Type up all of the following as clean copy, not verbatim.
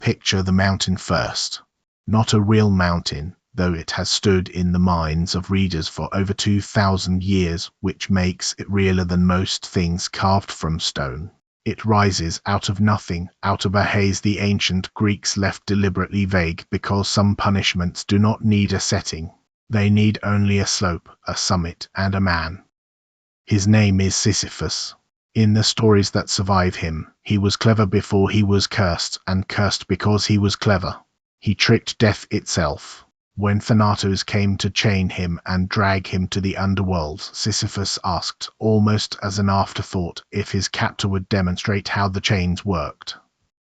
Picture the mountain first. Not a real mountain, though it has stood in the minds of readers for over 2,000 years, which makes it realer than most things carved from stone. It rises out of nothing, out of a haze the ancient Greeks left deliberately vague because some punishments do not need a setting. They need only a slope, a summit, and a man. His name is Sisyphus. In the stories that survive him, he was clever before he was cursed, and cursed because he was clever. He tricked death itself. When Thanatos came to chain him and drag him to the underworld, Sisyphus asked, almost as an afterthought, if his captor would demonstrate how the chains worked.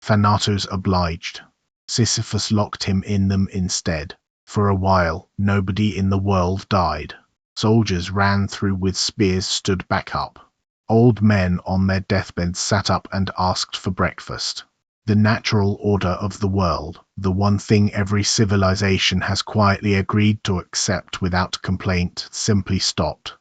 Thanatos obliged. Sisyphus locked him in them instead. For a while, nobody in the world died. Soldiers ran through with spears, stood back up. Old men on their deathbeds sat up and asked for breakfast. The natural order of the world, the one thing every civilization has quietly agreed to accept without complaint, simply stopped.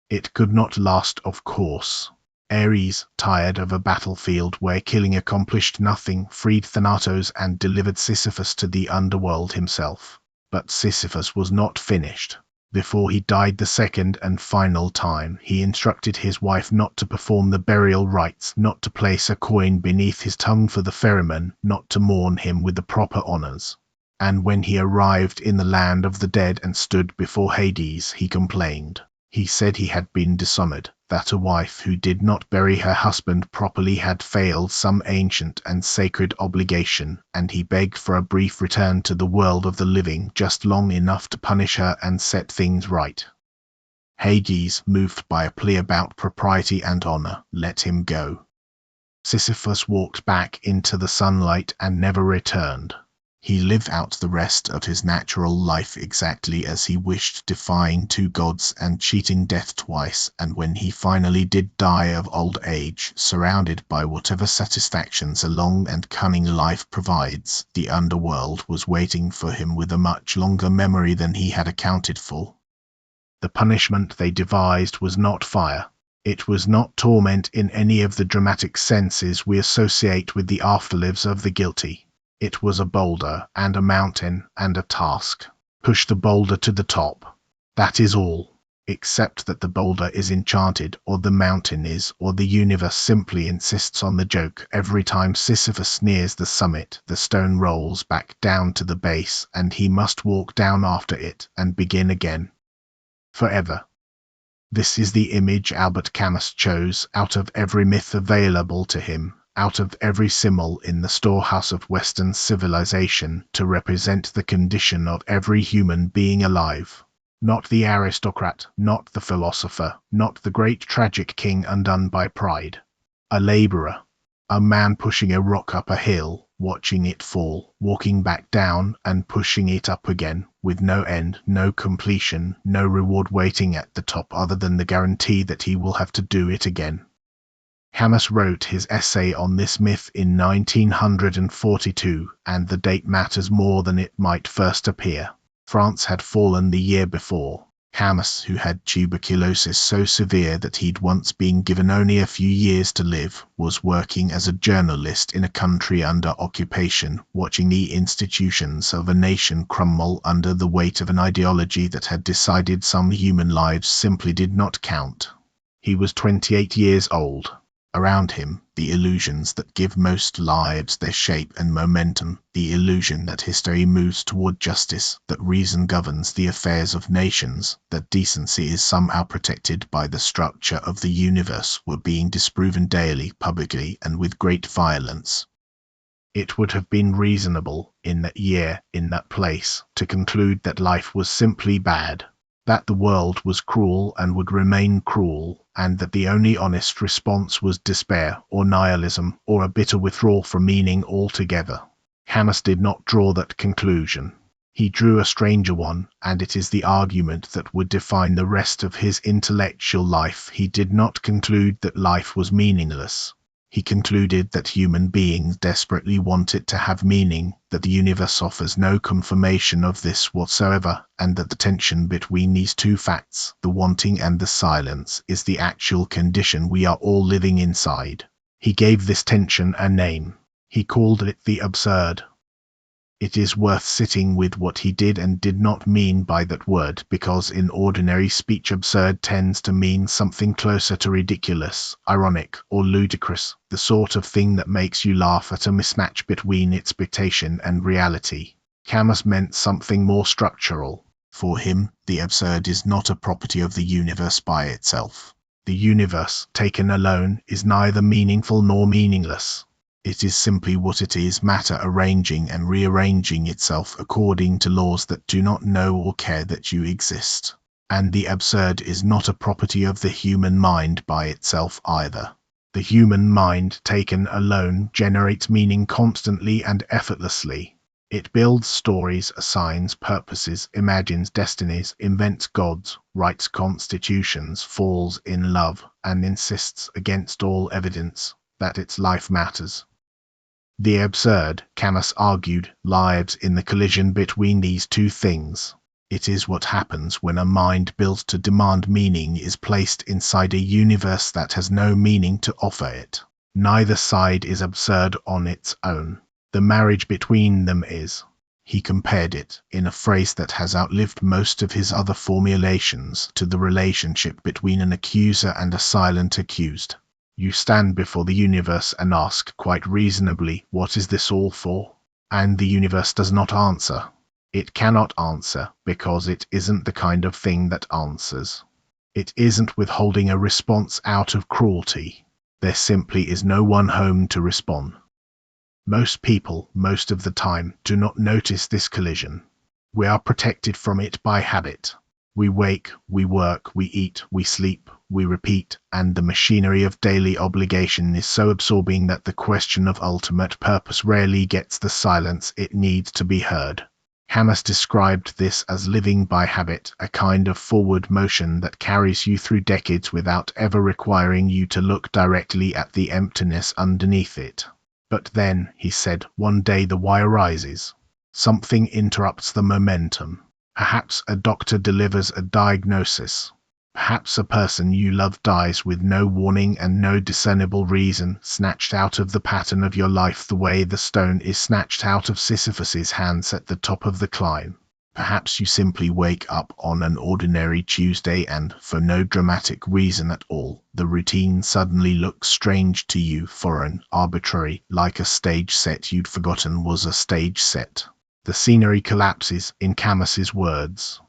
It could not last, of course. Ares, tired of a battlefield where killing accomplished nothing, freed Thanatos and delivered Sisyphus to the underworld himself. But Sisyphus was not finished. Before he died the second and final time, he instructed his wife not to perform the burial rites, not to place a coin beneath his tongue for the ferryman, not to mourn him with the proper honors. And when he arrived in the land of the dead and stood before Hades, he complained. He said he had been dishonored, that a wife who did not bury her husband properly had failed some ancient and sacred obligation, and he begged for a brief return to the world of the living, just long enough to punish her and set things right. Hades, moved by a plea about propriety and honor, let him go. Sisyphus walked back into the sunlight and never returned. He lived out the rest of his natural life exactly as he wished, defying two gods and cheating death twice, and when he finally did die of old age, surrounded by whatever satisfactions a long and cunning life provides, the underworld was waiting for him with a much longer memory than he had accounted for. The punishment they devised was not fire. It was not torment in any of the dramatic senses we associate with the afterlives of the guilty. It was a boulder and a mountain and a task. Push the boulder to the top. That is all. Except that the boulder is enchanted, or the mountain is, or the universe simply insists on the joke. Every time Sisyphus nears the summit, the stone rolls back down to the base, and he must walk down after it and begin again. Forever. This is the image Albert Camus chose out of every myth available to him, out of every symbol in the storehouse of Western civilization, to represent the condition of every human being alive. Not the aristocrat, not the philosopher, not the great tragic king undone by pride. A laborer, a man pushing a rock up a hill, watching it fall, walking back down and pushing it up again, with no end, no completion, no reward waiting at the top other than the guarantee that he will have to do it again. Camus wrote his essay on this myth in 1942, and the date matters more than it might first appear. France had fallen the year before. Camus, who had tuberculosis so severe that he'd once been given only a few years to live, was working as a journalist in a country under occupation, watching the institutions of a nation crumble under the weight of an ideology that had decided some human lives simply did not count. He was 28 years old. Around him, the illusions that give most lives their shape and momentum, the illusion that history moves toward justice, that reason governs the affairs of nations, that decency is somehow protected by the structure of the universe, were being disproven daily, publicly, and with great violence. It would have been reasonable, in that year, in that place, to conclude that life was simply bad, that the world was cruel and would remain cruel, and that the only honest response was despair, or nihilism, or a bitter withdrawal from meaning altogether. Camus did not draw that conclusion. He drew a stranger one, and it is the argument that would define the rest of his intellectual life. He did not conclude that life was meaningless. He concluded that human beings desperately want it to have meaning, that the universe offers no confirmation of this whatsoever, and that the tension between these two facts, the wanting and the silence, is the actual condition we are all living inside. He gave this tension a name. He called it the absurd. It is worth sitting with what he did and did not mean by that word, because in ordinary speech absurd tends to mean something closer to ridiculous, ironic, or ludicrous, the sort of thing that makes you laugh at a mismatch between expectation and reality. Camus meant something more structural. For him, the absurd is not a property of the universe by itself. The universe, taken alone, is neither meaningful nor meaningless. It is simply what it is, matter arranging and rearranging itself according to laws that do not know or care that you exist. And the absurd is not a property of the human mind by itself either. The human mind, taken alone, generates meaning constantly and effortlessly. It builds stories, assigns purposes, imagines destinies, invents gods, writes constitutions, falls in love, and insists against all evidence that its life matters. The absurd, Camus argued, lies in the collision between these two things. It is what happens when a mind built to demand meaning is placed inside a universe that has no meaning to offer it. Neither side is absurd on its own. The marriage between them is. He compared it, in a phrase that has outlived most of his other formulations, to the relationship between an accuser and a silent accused. You stand before the universe and ask, quite reasonably, what is this all for? And the universe does not answer. It cannot answer, because it isn't the kind of thing that answers. It isn't withholding a response out of cruelty. There simply is no one home to respond. Most people, most of the time, do not notice this collision. We are protected from it by habit. We wake, we work, we eat, we sleep, we repeat, and the machinery of daily obligation is so absorbing that the question of ultimate purpose rarely gets the silence it needs to be heard. Camus described this as living by habit, a kind of forward motion that carries you through decades without ever requiring you to look directly at the emptiness underneath it. But then, he said, one day the wire rises. Something interrupts the momentum. Perhaps a doctor delivers a diagnosis. Perhaps a person you love dies with no warning and no discernible reason, snatched out of the pattern of your life the way the stone is snatched out of Sisyphus's hands at the top of the climb. Perhaps you simply wake up on an ordinary Tuesday and, for no dramatic reason at all, the routine suddenly looks strange to you, foreign, arbitrary, like a stage set you'd forgotten was a stage set. The scenery collapses, in Camus's words.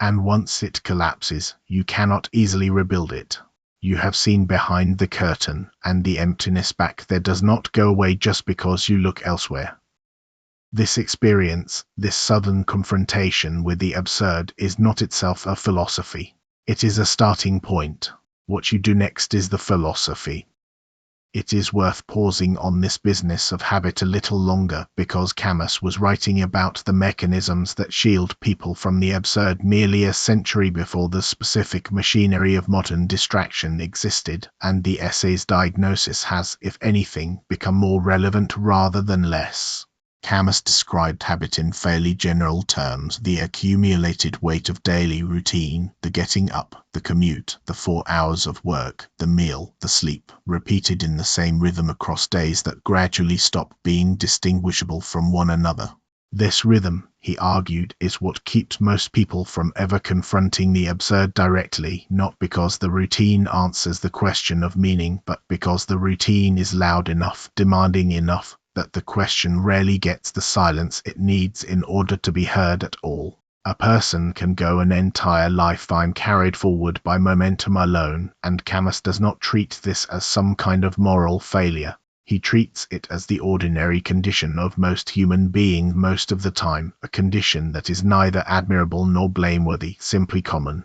And once it collapses, you cannot easily rebuild it. You have seen behind the curtain, and the emptiness back there does not go away just because you look elsewhere. This experience, this sudden confrontation with the absurd, is not itself a philosophy. It is a starting point. What you do next is the philosophy. It is worth pausing on this business of habit a little longer, because Camus was writing about the mechanisms that shield people from the absurd nearly a century before the specific machinery of modern distraction existed, and the essay's diagnosis has, if anything, become more relevant rather than less. Camus described habit in fairly general terms: the accumulated weight of daily routine, the getting up, the commute, the 4 hours of work, the meal, the sleep, repeated in the same rhythm across days that gradually stop being distinguishable from one another. This rhythm, he argued, is what keeps most people from ever confronting the absurd directly, not because the routine answers the question of meaning, but because the routine is loud enough, demanding enough, that the question rarely gets the silence it needs in order to be heard at all. A person can go an entire lifetime carried forward by momentum alone, and Camus does not treat this as some kind of moral failure. He treats it as the ordinary condition of most human beings most of the time, a condition that is neither admirable nor blameworthy, simply common.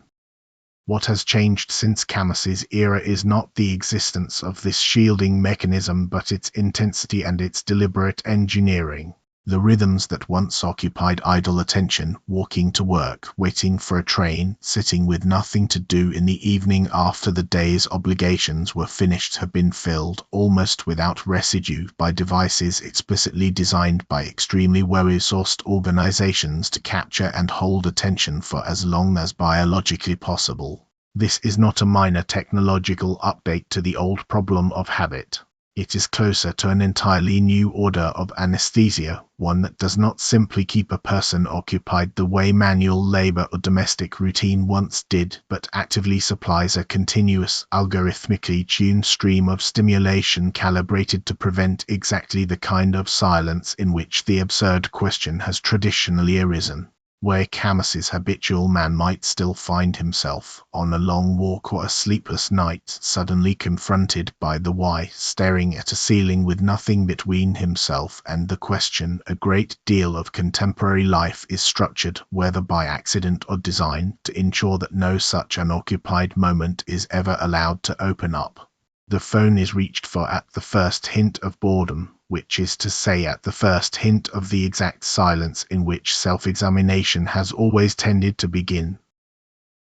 What has changed since Camus's era is not the existence of this shielding mechanism, but its intensity and its deliberate engineering. The rhythms that once occupied idle attention, walking to work, waiting for a train, sitting with nothing to do in the evening after the day's obligations were finished, have been filled, almost without residue, by devices explicitly designed by extremely well-resourced organizations to capture and hold attention for as long as biologically possible. This is not a minor technological update to the old problem of habit. It is closer to an entirely new order of anesthesia, one that does not simply keep a person occupied the way manual labor or domestic routine once did, but actively supplies a continuous, algorithmically tuned stream of stimulation calibrated to prevent exactly the kind of silence in which the absurd question has traditionally arisen. Where Camus's habitual man might still find himself, on a long walk or a sleepless night, suddenly confronted by the why, staring at a ceiling with nothing between himself and the question, a great deal of contemporary life is structured, whether by accident or design, to ensure that no such unoccupied moment is ever allowed to open up. The phone is reached for at the first hint of boredom, which is to say at the first hint of the exact silence in which self-examination has always tended to begin.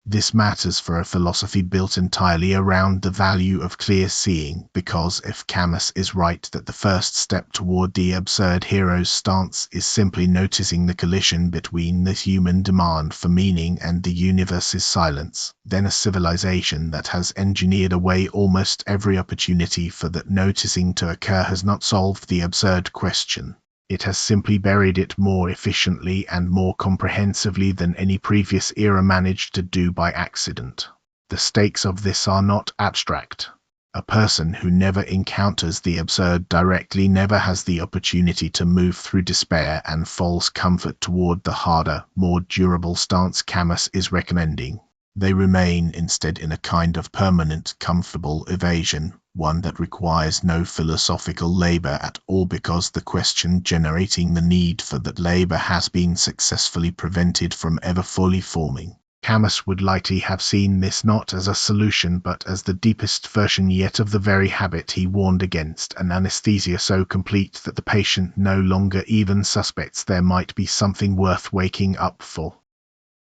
This matters for a philosophy built entirely around the value of clear seeing, because if Camus is right that the first step toward the absurd hero's stance is simply noticing the collision between the human demand for meaning and the universe's silence, then a civilization that has engineered away almost every opportunity for that noticing to occur has not solved the absurd question. It has simply buried it more efficiently and more comprehensively than any previous era managed to do by accident. The stakes of this are not abstract. A person who never encounters the absurd directly never has the opportunity to move through despair and false comfort toward the harder, more durable stance Camus is recommending. They remain instead in a kind of permanent, comfortable evasion, one that requires no philosophical labor at all because the question generating the need for that labor has been successfully prevented from ever fully forming. Camus would likely have seen this not as a solution but as the deepest version yet of the very habit he warned against, an anesthesia so complete that the patient no longer even suspects there might be something worth waking up for.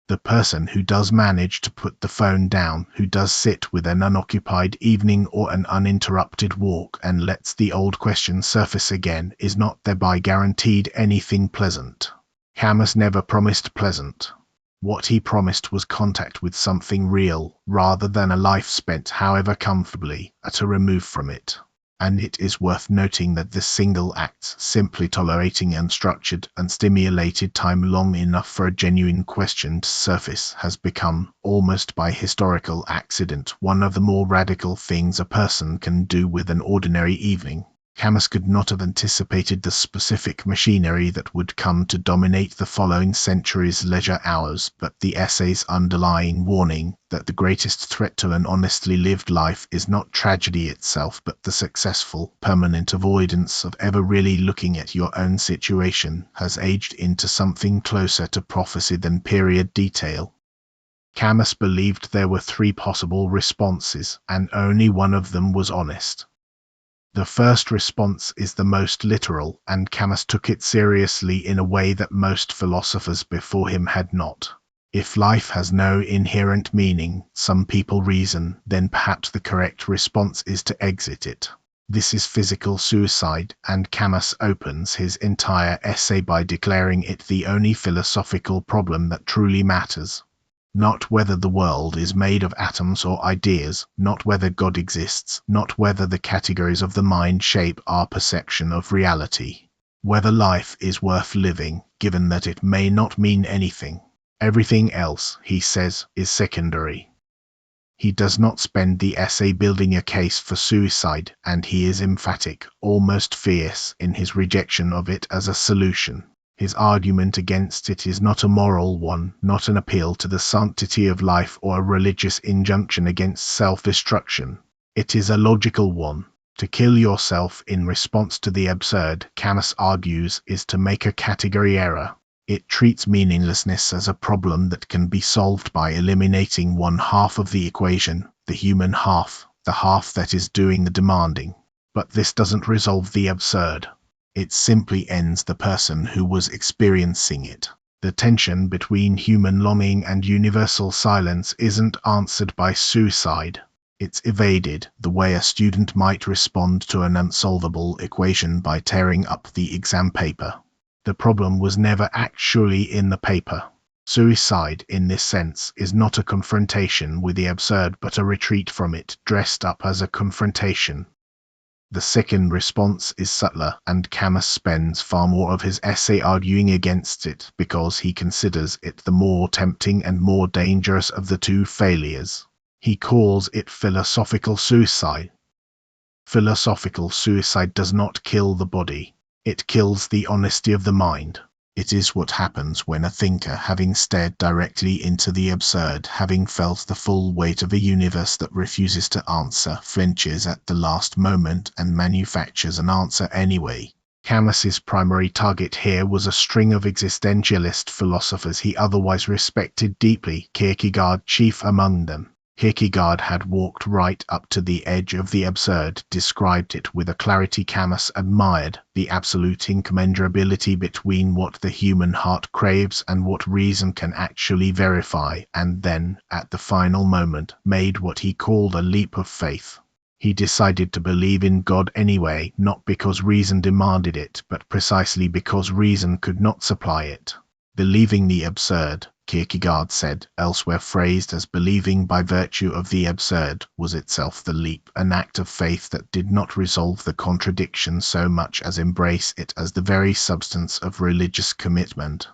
The person who does manage to put the phone down, who does sit with an unoccupied evening or an uninterrupted walk and lets the old question surface again, is not thereby guaranteed anything pleasant. Camus never promised pleasant. What he promised was contact with something real, rather than a life spent, however comfortably, at a remove from it. And it is worth noting that this single act, simply tolerating unstructured, unstimulated time long enough for a genuine question to surface, has become, almost by historical accident, one of the more radical things a person can do with an ordinary evening. Camus could not have anticipated the specific machinery that would come to dominate the following century's leisure hours, but the essay's underlying warning that the greatest threat to an honestly lived life is not tragedy itself but the successful, permanent avoidance of ever really looking at your own situation has aged into something closer to prophecy than period detail. Camus believed there were three possible responses, and only one of them was honest. The first response is the most literal, and Camus took it seriously in a way that most philosophers before him had not. If life has no inherent meaning, some people reason, then perhaps the correct response is to exit it. This is physical suicide, and Camus opens his entire essay by declaring it the only philosophical problem that truly matters. Not whether the world is made of atoms or ideas, not whether God exists, not whether the categories of the mind shape our perception of reality. Whether life is worth living, given that it may not mean anything. Everything else, he says, is secondary. He does not spend the essay building a case for suicide, and he is emphatic, almost fierce, in his rejection of it as a solution. His argument against it is not a moral one, not an appeal to the sanctity of life or a religious injunction against self-destruction. It is a logical one. To kill yourself in response to the absurd, Camus argues, is to make a category error. It treats meaninglessness as a problem that can be solved by eliminating one half of the equation, the human half, the half that is doing the demanding. But this doesn't resolve the absurd. It simply ends the person who was experiencing it. The tension between human longing and universal silence isn't answered by suicide. It's evaded, the way a student might respond to an unsolvable equation by tearing up the exam paper. The problem was never actually in the paper. Suicide, in this sense, is not a confrontation with the absurd but a retreat from it dressed up as a confrontation. The second response is subtler, and Camus spends far more of his essay arguing against it because he considers it the more tempting and more dangerous of the two failures. He calls it philosophical suicide. Philosophical suicide does not kill the body. It kills the honesty of the mind. It is what happens when a thinker, having stared directly into the absurd, having felt the full weight of a universe that refuses to answer, flinches at the last moment and manufactures an answer anyway. Camus's primary target here was a string of existentialist philosophers he otherwise respected deeply, Kierkegaard chief among them. Kierkegaard had walked right up to the edge of the absurd, described it with a clarity Camus admired, the absolute incommensurability between what the human heart craves and what reason can actually verify, and then, at the final moment, made what he called a leap of faith. He decided to believe in God anyway, not because reason demanded it, but precisely because reason could not supply it. Believing the absurd, Kierkegaard said, elsewhere phrased as believing by virtue of the absurd, was itself the leap, an act of faith that did not resolve the contradiction so much as embrace it as the very substance of religious commitment.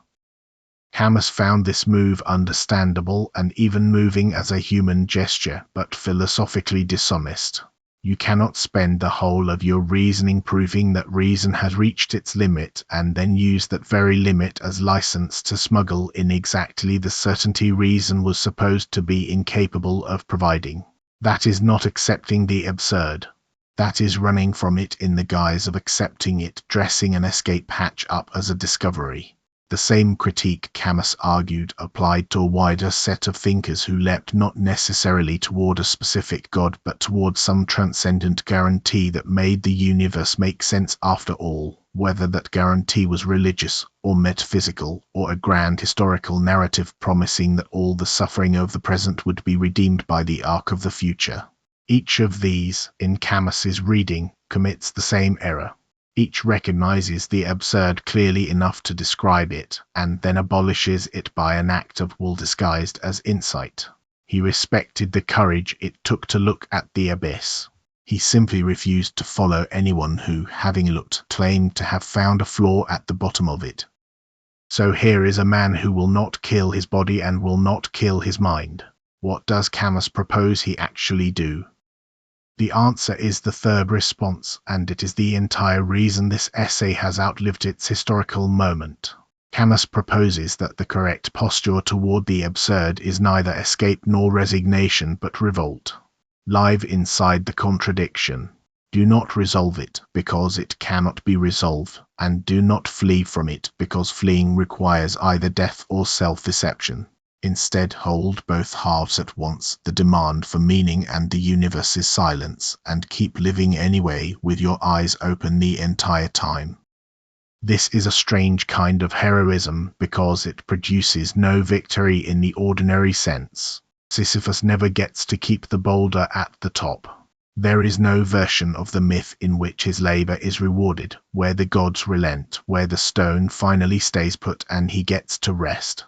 Camus found this move understandable and even moving as a human gesture, but philosophically dishonest. You cannot spend the whole of your reasoning proving that reason has reached its limit and then use that very limit as license to smuggle in exactly the certainty reason was supposed to be incapable of providing. That is not accepting the absurd. That is running from it in the guise of accepting it, dressing an escape hatch up as a discovery. The same critique, Camus argued, applied to a wider set of thinkers who leapt not necessarily toward a specific God but toward some transcendent guarantee that made the universe make sense after all, whether that guarantee was religious or metaphysical or a grand historical narrative promising that all the suffering of the present would be redeemed by the arc of the future. Each of these, in Camus's reading, commits the same error. Each recognizes the absurd clearly enough to describe it, and then abolishes it by an act of will disguised as insight. He respected the courage it took to look at the abyss. He simply refused to follow anyone who, having looked, claimed to have found a flaw at the bottom of it. So here is a man who will not kill his body and will not kill his mind. What does Camus propose he actually do? The answer is the third response, and it is the entire reason this essay has outlived its historical moment. Camus proposes that the correct posture toward the absurd is neither escape nor resignation but revolt. Live inside the contradiction. Do not resolve it, because it cannot be resolved, and do not flee from it, because fleeing requires either death or self-deception. Instead, hold both halves at once, the demand for meaning and the universe's silence, and keep living anyway with your eyes open the entire time. This is a strange kind of heroism because it produces no victory in the ordinary sense. Sisyphus never gets to keep the boulder at the top. There is no version of the myth in which his labor is rewarded, where the gods relent, where the stone finally stays put and he gets to rest.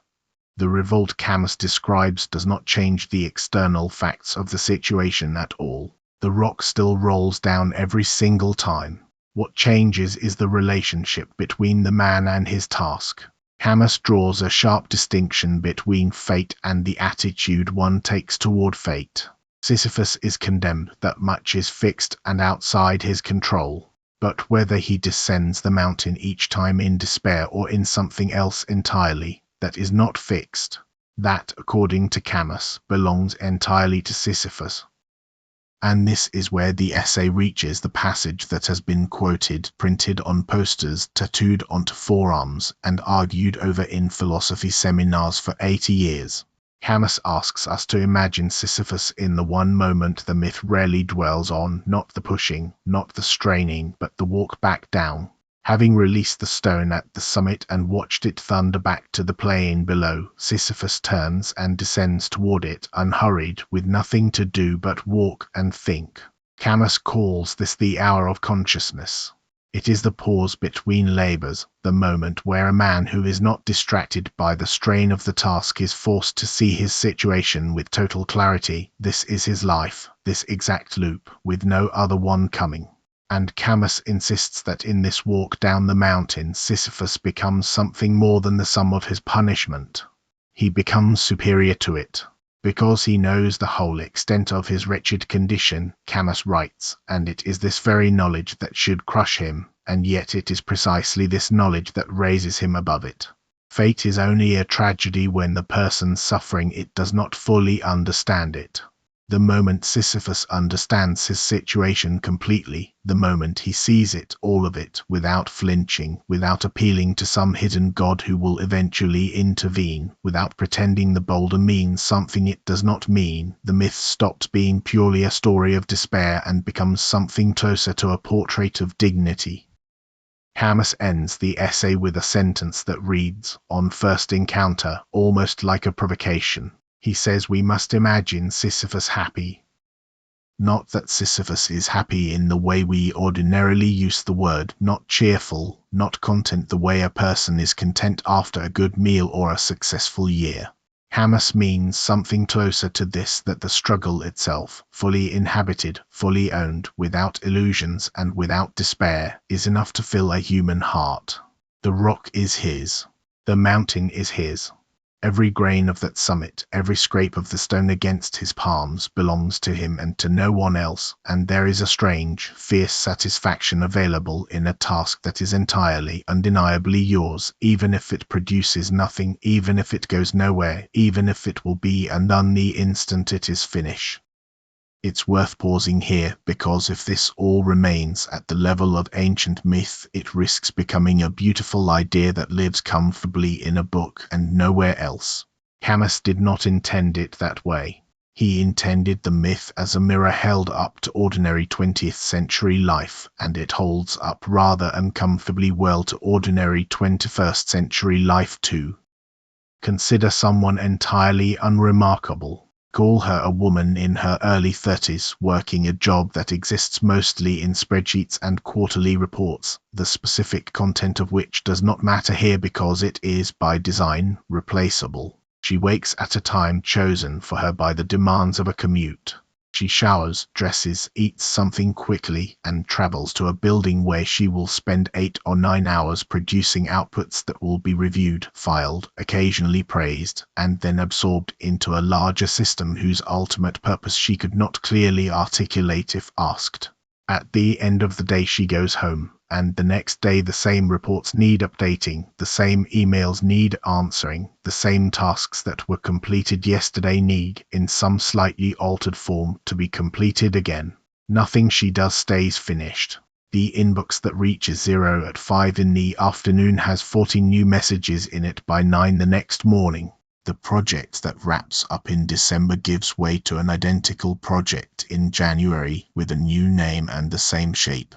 The revolt Camus describes does not change the external facts of the situation at all. The rock still rolls down every single time. What changes is the relationship between the man and his task. Camus draws a sharp distinction between fate and the attitude one takes toward fate. Sisyphus is condemned that much is fixed and outside his control. But whether he descends the mountain each time in despair or in something else entirely, that is not fixed. That, according to Camus, belongs entirely to Sisyphus. And this is where the essay reaches the passage that has been quoted, printed on posters, tattooed onto forearms, and argued over in philosophy seminars for 80 years. Camus asks us to imagine Sisyphus in the one moment the myth rarely dwells on, not the pushing, not the straining, but the walk back down. Having released the stone at the summit and watched it thunder back to the plain below, Sisyphus turns and descends toward it, unhurried, with nothing to do but walk and think. Camus calls this the hour of consciousness. It is the pause between labors, the moment where a man who is not distracted by the strain of the task is forced to see his situation with total clarity. This is his life, this exact loop, with no other one coming. And Camus insists that in this walk down the mountain, Sisyphus becomes something more than the sum of his punishment. He becomes superior to it. Because he knows the whole extent of his wretched condition, Camus writes, and it is this very knowledge that should crush him, and yet it is precisely this knowledge that raises him above it. Fate is only a tragedy when the person suffering it does not fully understand it. The moment Sisyphus understands his situation completely, the moment he sees it, all of it, without flinching, without appealing to some hidden god who will eventually intervene, without pretending the boulder means something it does not mean, the myth stops being purely a story of despair and becomes something closer to a portrait of dignity. Camus ends the essay with a sentence that reads, on first encounter, almost like a provocation. He says we must imagine Sisyphus happy. Not that Sisyphus is happy in the way we ordinarily use the word, not cheerful, not content the way a person is content after a good meal or a successful year. Camus means something closer to this, that the struggle itself, fully inhabited, fully owned, without illusions and without despair, is enough to fill a human heart. The rock is his. The mountain is his. Every grain of that summit, every scrape of the stone against his palms belongs to him and to no one else, and there is a strange, fierce satisfaction available in a task that is entirely, undeniably yours, even if it produces nothing, even if it goes nowhere, even if it will be undone the instant it is finished. It's worth pausing here, because if this all remains at the level of ancient myth, it risks becoming a beautiful idea that lives comfortably in a book and nowhere else. Camus did not intend it that way. He intended the myth as a mirror held up to ordinary 20th century life, and it holds up rather uncomfortably well to ordinary 21st century life too. Consider someone entirely unremarkable. Call her a woman in her early 30s, working a job that exists mostly in spreadsheets and quarterly reports, the specific content of which does not matter here because it is, by design, replaceable. She wakes at a time chosen for her by the demands of a commute. She showers, dresses, eats something quickly, and travels to a building where she will spend 8 or 9 hours producing outputs that will be reviewed, filed, occasionally praised, and then absorbed into a larger system whose ultimate purpose she could not clearly articulate if asked. At the end of the day she goes home, and the next day the same reports need updating, the same emails need answering, the same tasks that were completed yesterday need, in some slightly altered form, to be completed again. Nothing she does stays finished. The inbox that reaches 0 at 5 in the afternoon has 40 new messages in it by 9 the next morning. The project that wraps up in December gives way to an identical project in January with a new name and the same shape.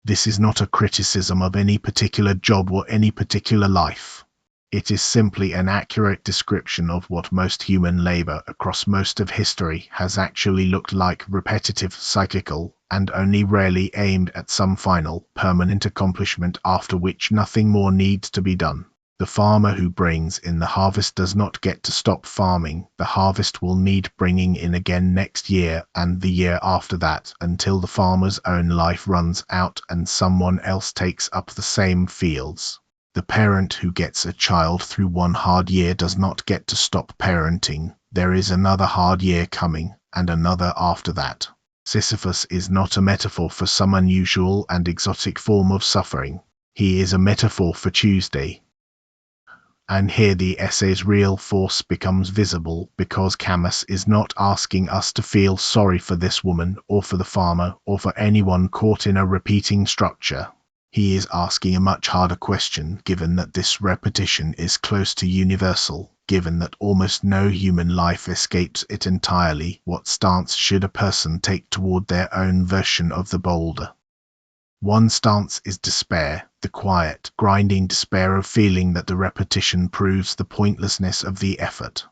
This is not a criticism of any particular job or any particular life. It is simply an accurate description of what most human labor across most of history has actually looked like: repetitive, cyclical, and only rarely aimed at some final, permanent accomplishment after which nothing more needs to be done. The farmer who brings in the harvest does not get to stop farming. The harvest will need bringing in again next year and the year after that, until the farmer's own life runs out and someone else takes up the same fields. The parent who gets a child through one hard year does not get to stop parenting. There is another hard year coming, and another after that. Sisyphus is not a metaphor for some unusual and exotic form of suffering. He is a metaphor for Tuesday. And here the essay's real force becomes visible, because Camus is not asking us to feel sorry for this woman, or for the farmer, or for anyone caught in a repeating structure. He is asking a much harder question, given that this repetition is close to universal, given that almost no human life escapes it entirely. What stance should a person take toward their own version of the boulder? One stance is despair, the quiet, grinding despair of feeling that the repetition proves the pointlessness of the effort.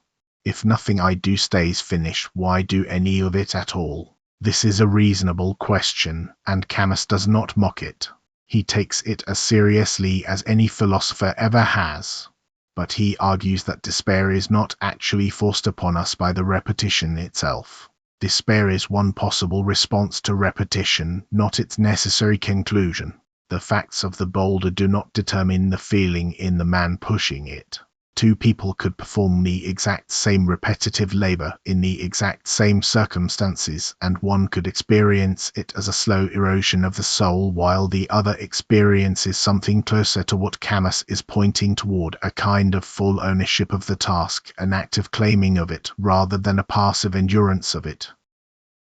If nothing I do stays finished, why do any of it at all? This is a reasonable question, and Camus does not mock it. He takes it as seriously as any philosopher ever has. But he argues that despair is not actually forced upon us by the repetition itself. Despair is one possible response to repetition, not its necessary conclusion. The facts of the boulder do not determine the feeling in the man pushing it. Two people could perform the exact same repetitive labor in the exact same circumstances, and one could experience it as a slow erosion of the soul while the other experiences something closer to what Camus is pointing toward, a kind of full ownership of the task, an active claiming of it rather than a passive endurance of it.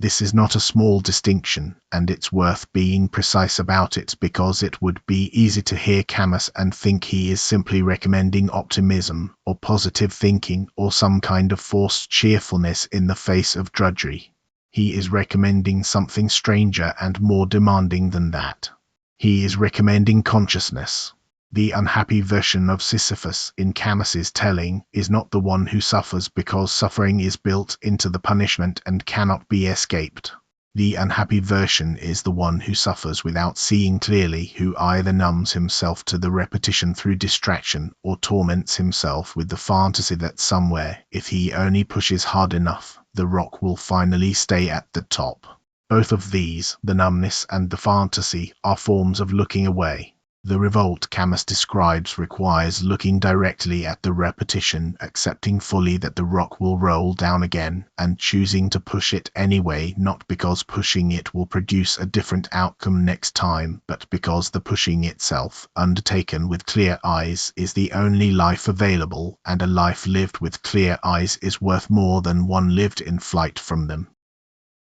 This is not a small distinction, and it's worth being precise about it because it would be easy to hear Camus and think he is simply recommending optimism, or positive thinking, or some kind of forced cheerfulness in the face of drudgery. He is recommending something stranger and more demanding than that. He is recommending consciousness. The unhappy version of Sisyphus in Camus's telling is not the one who suffers because suffering is built into the punishment and cannot be escaped. The unhappy version is the one who suffers without seeing clearly, who either numbs himself to the repetition through distraction or torments himself with the fantasy that somewhere, if he only pushes hard enough, the rock will finally stay at the top. Both of these, the numbness and the fantasy, are forms of looking away. The revolt Camus describes requires looking directly at the repetition, accepting fully that the rock will roll down again, and choosing to push it anyway, not because pushing it will produce a different outcome next time, but because the pushing itself, undertaken with clear eyes, is the only life available, and a life lived with clear eyes is worth more than one lived in flight from them.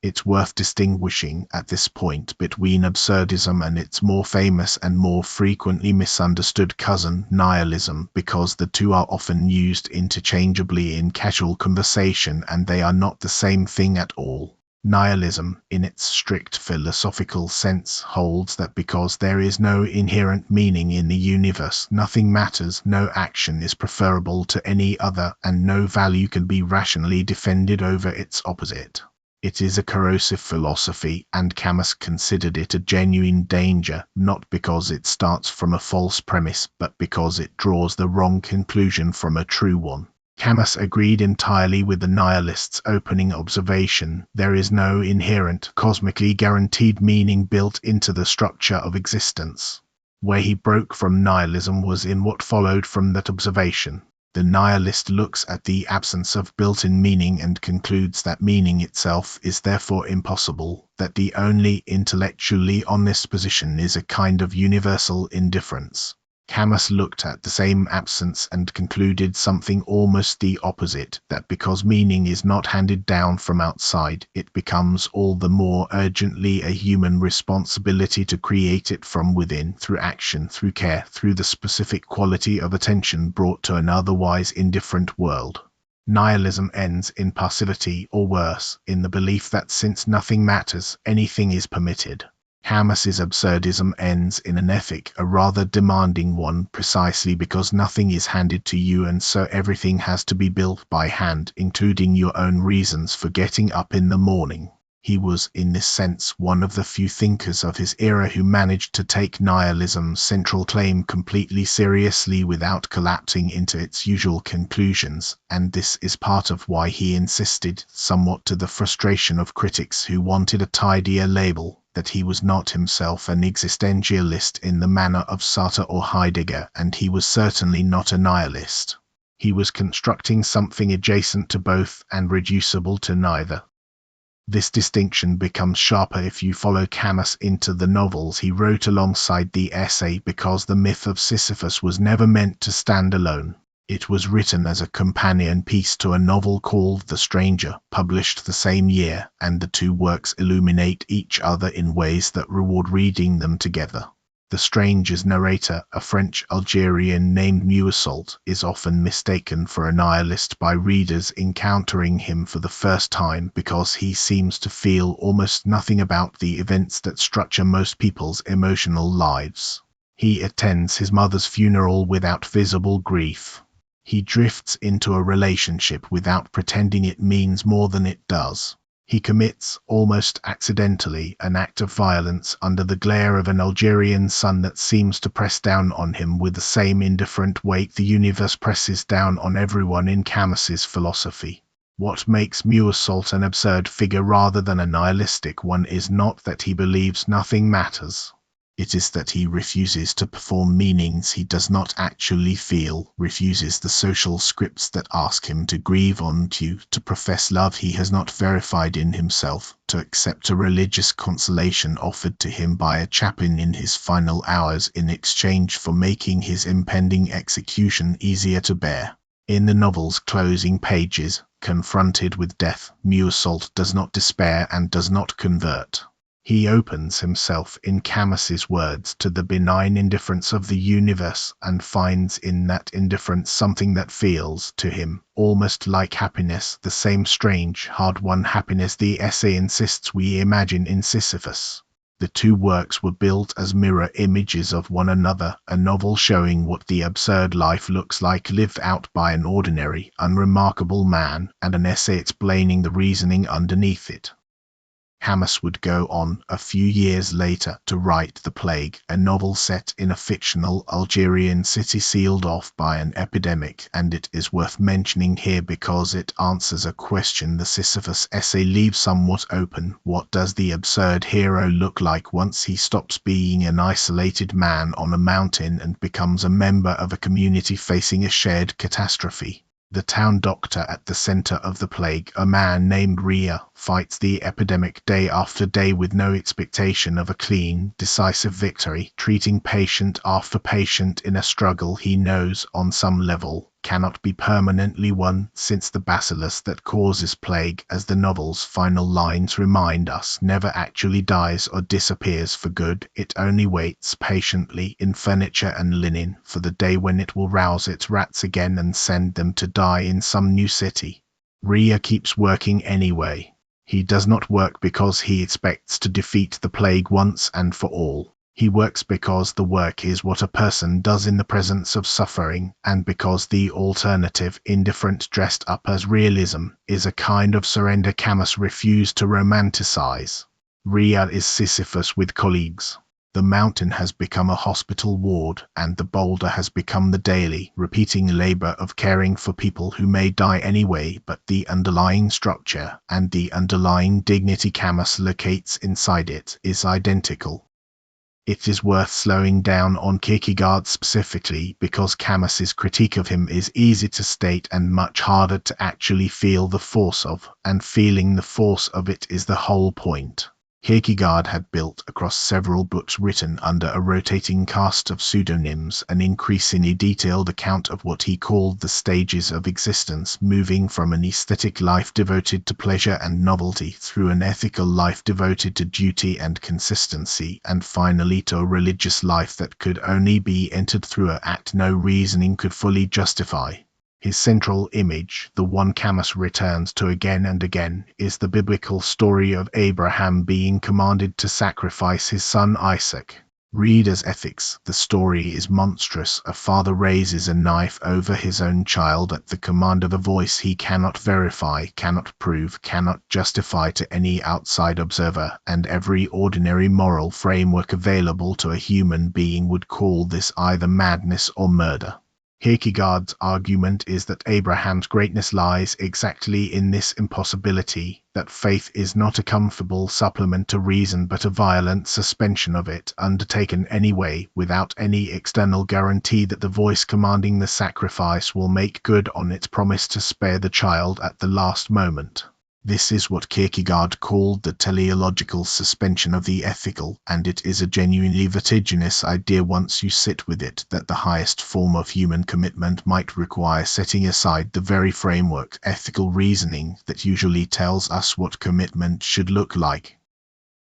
It's worth distinguishing at this point between absurdism and its more famous and more frequently misunderstood cousin, nihilism, because the two are often used interchangeably in casual conversation and they are not the same thing at all. Nihilism, in its strict philosophical sense, holds that because there is no inherent meaning in the universe, nothing matters, no action is preferable to any other, and no value can be rationally defended over its opposite. It is a corrosive philosophy, and Camus considered it a genuine danger, not because it starts from a false premise, but because it draws the wrong conclusion from a true one. Camus agreed entirely with the nihilist's opening observation: there is no inherent, cosmically guaranteed meaning built into the structure of existence. Where he broke from nihilism was in what followed from that observation. The nihilist looks at the absence of built-in meaning and concludes that meaning itself is therefore impossible, that the only intellectually honest position is a kind of universal indifference. Camus looked at the same absence and concluded something almost the opposite, that because meaning is not handed down from outside, it becomes all the more urgently a human responsibility to create it from within, through action, through care, through the specific quality of attention brought to an otherwise indifferent world. Nihilism ends in passivity, or worse, in the belief that since nothing matters, anything is permitted. Camus's absurdism ends in an ethic, a rather demanding one, precisely because nothing is handed to you and so everything has to be built by hand, including your own reasons for getting up in the morning. He was, in this sense, one of the few thinkers of his era who managed to take nihilism's central claim completely seriously without collapsing into its usual conclusions, and this is part of why he insisted, somewhat to the frustration of critics who wanted a tidier label, that he was not himself an existentialist in the manner of Sartre or Heidegger, and he was certainly not a nihilist. He was constructing something adjacent to both and reducible to neither. This distinction becomes sharper if you follow Camus into the novels he wrote alongside the essay, because the Myth of Sisyphus was never meant to stand alone. It was written as a companion piece to a novel called The Stranger, published the same year, and the two works illuminate each other in ways that reward reading them together. The Stranger's narrator, a French Algerian named Muassault, is often mistaken for a nihilist by readers encountering him for the first time because he seems to feel almost nothing about the events that structure most people's emotional lives. He attends his mother's funeral without visible grief. He drifts into a relationship without pretending it means more than it does. He commits, almost accidentally, an act of violence under the glare of an Algerian sun that seems to press down on him with the same indifferent weight the universe presses down on everyone in Camus's philosophy. What makes Muersalt an absurd figure rather than a nihilistic one is not that he believes nothing matters. It is that he refuses to perform meanings he does not actually feel, refuses the social scripts that ask him to grieve onto, to profess love he has not verified in himself, to accept a religious consolation offered to him by a chaplain in his final hours in exchange for making his impending execution easier to bear. In the novel's closing pages, confronted with death, Muersalt does not despair and does not convert. He opens himself, in Camus's words, to the benign indifference of the universe and finds in that indifference something that feels, to him, almost like happiness, the same strange, hard-won happiness the essay insists we imagine in Sisyphus. The two works were built as mirror images of one another, a novel showing what the absurd life looks like lived out by an ordinary, unremarkable man, and an essay explaining the reasoning underneath it. Camus would go on, a few years later, to write The Plague, a novel set in a fictional Algerian city sealed off by an epidemic, and it is worth mentioning here because it answers a question the Sisyphus essay leaves somewhat open. What does the absurd hero look like once he stops being an isolated man on a mountain and becomes a member of a community facing a shared catastrophe? The town doctor at the center of the plague, a man named Rhea, fights the epidemic day after day with no expectation of a clean, decisive victory, treating patient after patient in a struggle he knows, on some level, cannot be permanently won, since the bacillus that causes plague, as the novel's final lines remind us, never actually dies or disappears for good. It only waits patiently, in furniture and linen, for the day when it will rouse its rats again and send them to die in some new city. Rhea keeps working anyway. He does not work because he expects to defeat the plague once and for all. He works because the work is what a person does in the presence of suffering, and because the alternative, indifferent dressed up as realism, is a kind of surrender Camus refused to romanticize. Rhea is Sisyphus with colleagues. The mountain has become a hospital ward, and the boulder has become the daily, repeating labor of caring for people who may die anyway, but the underlying structure, and the underlying dignity Camus locates inside it, is identical. It is worth slowing down on Kierkegaard specifically, because Camus's critique of him is easy to state and much harder to actually feel the force of, and feeling the force of it is the whole point. Kierkegaard had built, across several books written under a rotating cast of pseudonyms, an increasingly detailed account of what he called the stages of existence, moving from an aesthetic life devoted to pleasure and novelty, through an ethical life devoted to duty and consistency, and finally to a religious life that could only be entered through an act no reasoning could fully justify. His central image, the one Camus returns to again and again, is the biblical story of Abraham being commanded to sacrifice his son Isaac. Read as ethics, the story is monstrous. A father raises a knife over his own child at the command of a voice he cannot verify, cannot prove, cannot justify to any outside observer, and every ordinary moral framework available to a human being would call this either madness or murder. Kierkegaard's argument is that Abraham's greatness lies exactly in this impossibility, that faith is not a comfortable supplement to reason but a violent suspension of it, undertaken anyway, without any external guarantee that the voice commanding the sacrifice will make good on its promise to spare the child at the last moment. This is what Kierkegaard called the teleological suspension of the ethical, and it is a genuinely vertiginous idea once you sit with it, that the highest form of human commitment might require setting aside the very framework, ethical reasoning, that usually tells us what commitment should look like.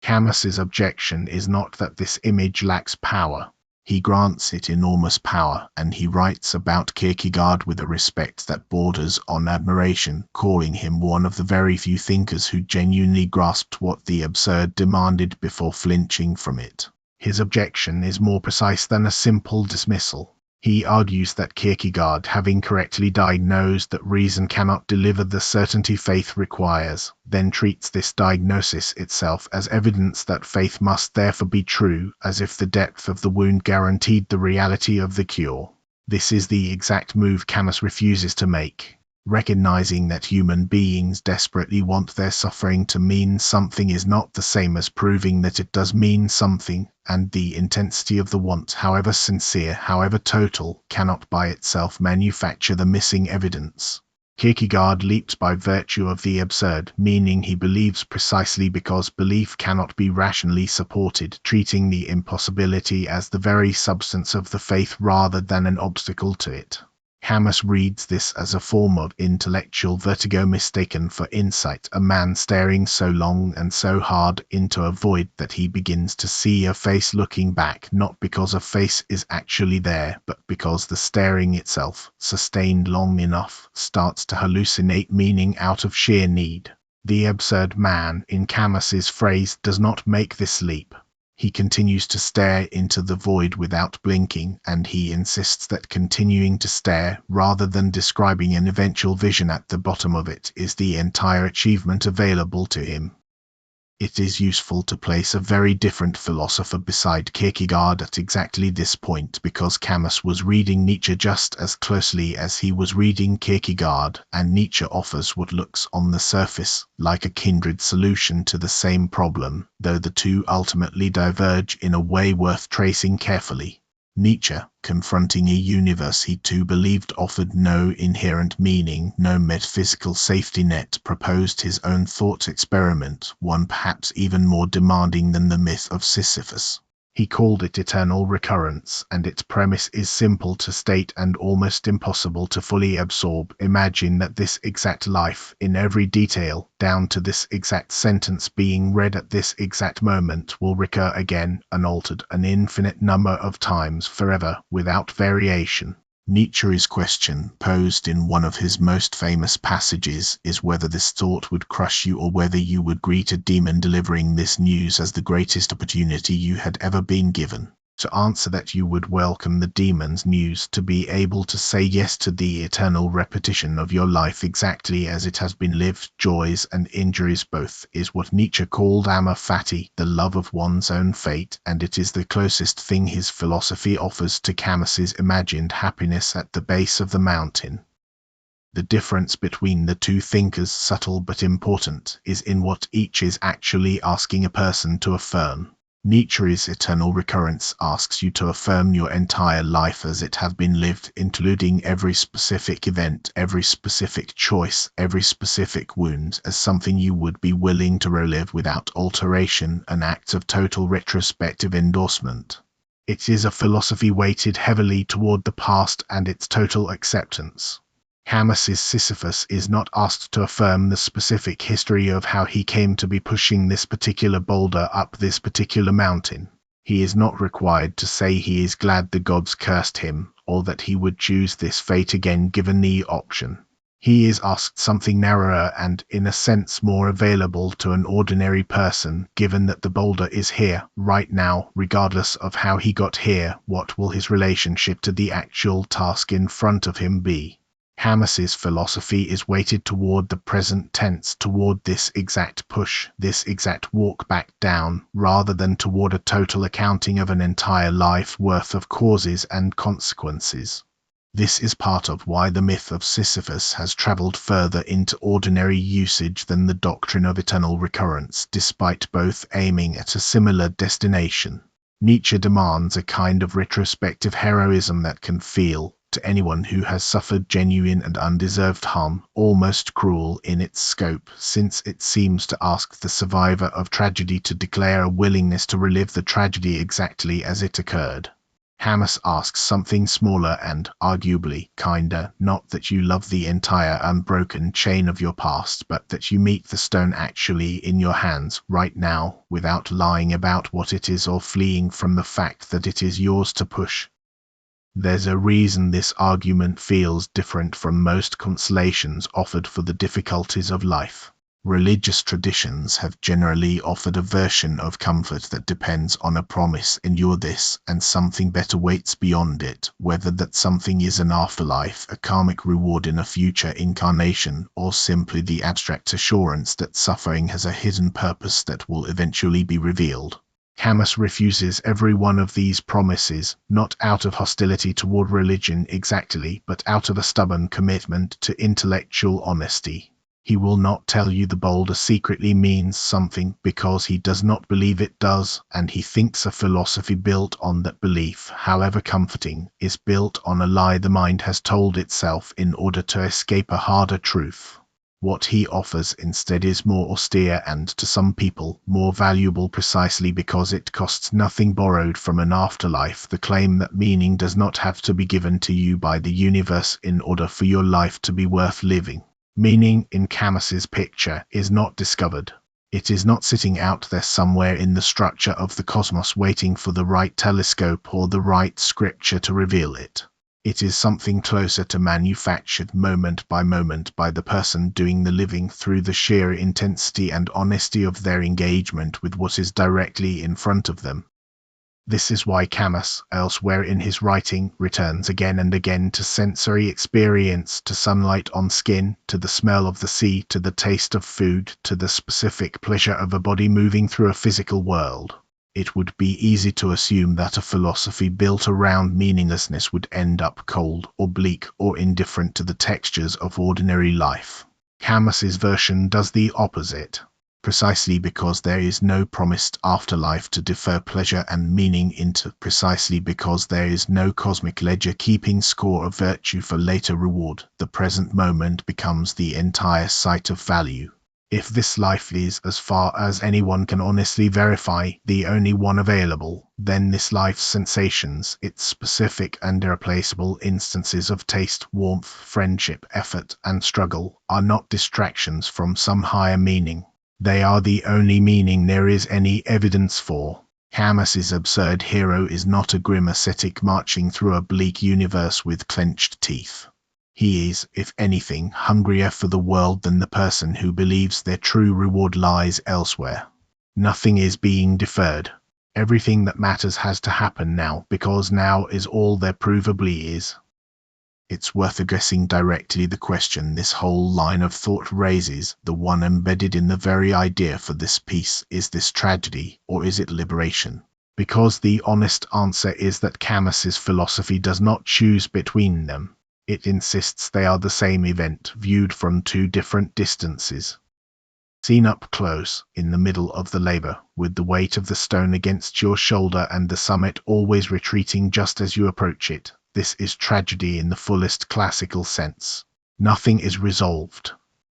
Camus's objection is not that this image lacks power. He grants it enormous power, and he writes about Kierkegaard with a respect that borders on admiration, calling him one of the very few thinkers who genuinely grasped what the absurd demanded before flinching from it. His objection is more precise than a simple dismissal. He argues that Kierkegaard, having correctly diagnosed that reason cannot deliver the certainty faith requires, then treats this diagnosis itself as evidence that faith must therefore be true, as if the depth of the wound guaranteed the reality of the cure. This is the exact move Camus refuses to make. Recognizing that human beings desperately want their suffering to mean something is not the same as proving that it does mean something, and the intensity of the want, however sincere, however total, cannot by itself manufacture the missing evidence. Kierkegaard leaps by virtue of the absurd, meaning he believes precisely because belief cannot be rationally supported, treating the impossibility as the very substance of the faith rather than an obstacle to it. Camus reads this as a form of intellectual vertigo mistaken for insight, a man staring so long and so hard into a void that he begins to see a face looking back, not because a face is actually there, but because the staring itself, sustained long enough, starts to hallucinate meaning out of sheer need. The absurd man, in Camus's phrase, does not make this leap. He continues to stare into the void without blinking, and he insists that continuing to stare, rather than describing an eventual vision at the bottom of it, is the entire achievement available to him. It is useful to place a very different philosopher beside Kierkegaard at exactly this point, because Camus was reading Nietzsche just as closely as he was reading Kierkegaard, and Nietzsche offers what looks on the surface like a kindred solution to the same problem, though the two ultimately diverge in a way worth tracing carefully. Nietzsche, confronting a universe he too believed offered no inherent meaning, no metaphysical safety net, proposed his own thought experiment, one perhaps even more demanding than the myth of Sisyphus. He called it eternal recurrence, and its premise is simple to state and almost impossible to fully absorb. Imagine that this exact life, in every detail, down to this exact sentence being read at this exact moment, will recur again, unaltered, an infinite number of times, forever, without variation. Nietzsche's question, posed in one of his most famous passages, is whether this thought would crush you or whether you would greet a demon delivering this news as the greatest opportunity you had ever been given. To answer that you would welcome the demon's news, to be able to say yes to the eternal repetition of your life exactly as it has been lived, joys and injuries both, is what Nietzsche called amor fati, the love of one's own fate, and it is the closest thing his philosophy offers to Camus's imagined happiness at the base of the mountain. The difference between the two thinkers, subtle but important, is in what each is actually asking a person to affirm. Nietzsche's eternal recurrence asks you to affirm your entire life as it has been lived, including every specific event, every specific choice, every specific wound, as something you would be willing to relive without alteration, an act of total retrospective endorsement. It is a philosophy weighted heavily toward the past and its total acceptance. Camus's Sisyphus is not asked to affirm the specific history of how he came to be pushing this particular boulder up this particular mountain. He is not required to say he is glad the gods cursed him, or that he would choose this fate again given the option. He is asked something narrower and, in a sense, more available to an ordinary person, given that the boulder is here, right now, regardless of how he got here. What will his relationship to the actual task in front of him be? Camus's philosophy is weighted toward the present tense, toward this exact push, this exact walk back down, rather than toward a total accounting of an entire life worth of causes and consequences. This is part of why the myth of Sisyphus has traveled further into ordinary usage than the doctrine of eternal recurrence, despite both aiming at a similar destination. Nietzsche demands a kind of retrospective heroism that can feel, to anyone who has suffered genuine and undeserved harm, almost cruel in its scope, since it seems to ask the survivor of tragedy to declare a willingness to relive the tragedy exactly as it occurred. Camus asks something smaller and, arguably, kinder, not that you love the entire unbroken chain of your past, but that you meet the stone actually in your hands, right now, without lying about what it is or fleeing from the fact that it is yours to push. There's a reason this argument feels different from most consolations offered for the difficulties of life. Religious traditions have generally offered a version of comfort that depends on a promise: endure this, and something better waits beyond it, whether that something is an afterlife, a karmic reward in a future incarnation, or simply the abstract assurance that suffering has a hidden purpose that will eventually be revealed. Camus refuses every one of these promises, not out of hostility toward religion exactly, but out of a stubborn commitment to intellectual honesty. He will not tell you the boulder secretly means something because he does not believe it does, and he thinks a philosophy built on that belief, however comforting, is built on a lie the mind has told itself in order to escape a harder truth. What he offers instead is more austere and, to some people, more valuable precisely because it costs nothing, borrowed from an afterlife, the claim that meaning does not have to be given to you by the universe in order for your life to be worth living. Meaning, in Camus's picture, is not discovered. It is not sitting out there somewhere in the structure of the cosmos waiting for the right telescope or the right scripture to reveal it. It is something closer to manufactured moment by the person doing the living through the sheer intensity and honesty of their engagement with what is directly in front of them. This is why Camus, elsewhere in his writing, returns again and again to sensory experience, to sunlight on skin, to the smell of the sea, to the taste of food, to the specific pleasure of a body moving through a physical world. It would be easy to assume that a philosophy built around meaninglessness would end up cold or bleak or indifferent to the textures of ordinary life. Camus's version does the opposite. Precisely because there is no promised afterlife to defer pleasure and meaning into, precisely because there is no cosmic ledger keeping score of virtue for later reward, the present moment becomes the entire site of value. If this life is, as far as anyone can honestly verify, the only one available, then this life's sensations, its specific and irreplaceable instances of taste, warmth, friendship, effort, and struggle, are not distractions from some higher meaning. They are the only meaning there is any evidence for. Camus's absurd hero is not a grim ascetic marching through a bleak universe with clenched teeth. He is, if anything, hungrier for the world than the person who believes their true reward lies elsewhere. Nothing is being deferred. Everything that matters has to happen now, because now is all there provably is. It's worth addressing directly the question this whole line of thought raises, the one embedded in the very idea for this piece: is this tragedy, or is it liberation? Because the honest answer is that Camus's philosophy does not choose between them. It insists they are the same event, viewed from two different distances. Seen up close, in the middle of the labor, with the weight of the stone against your shoulder and the summit always retreating just as you approach it, this is tragedy in the fullest classical sense. Nothing is resolved.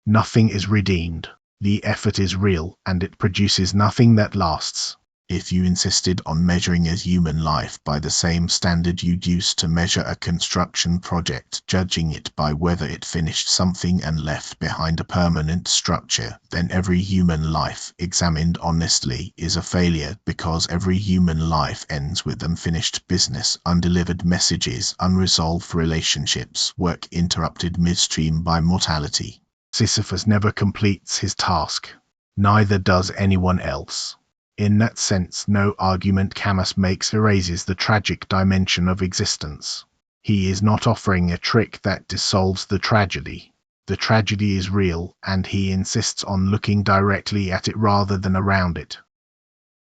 Nothing is redeemed. The effort is real, and it produces nothing that lasts. If you insisted on measuring a human life by the same standard you'd use to measure a construction project, judging it by whether it finished something and left behind a permanent structure, then every human life, examined honestly, is a failure, because every human life ends with unfinished business, undelivered messages, unresolved relationships, work interrupted midstream by mortality. Sisyphus never completes his task. Neither does anyone else. In that sense, no argument Camus makes erases the tragic dimension of existence. He is not offering a trick that dissolves the tragedy. The tragedy is real, and he insists on looking directly at it rather than around it.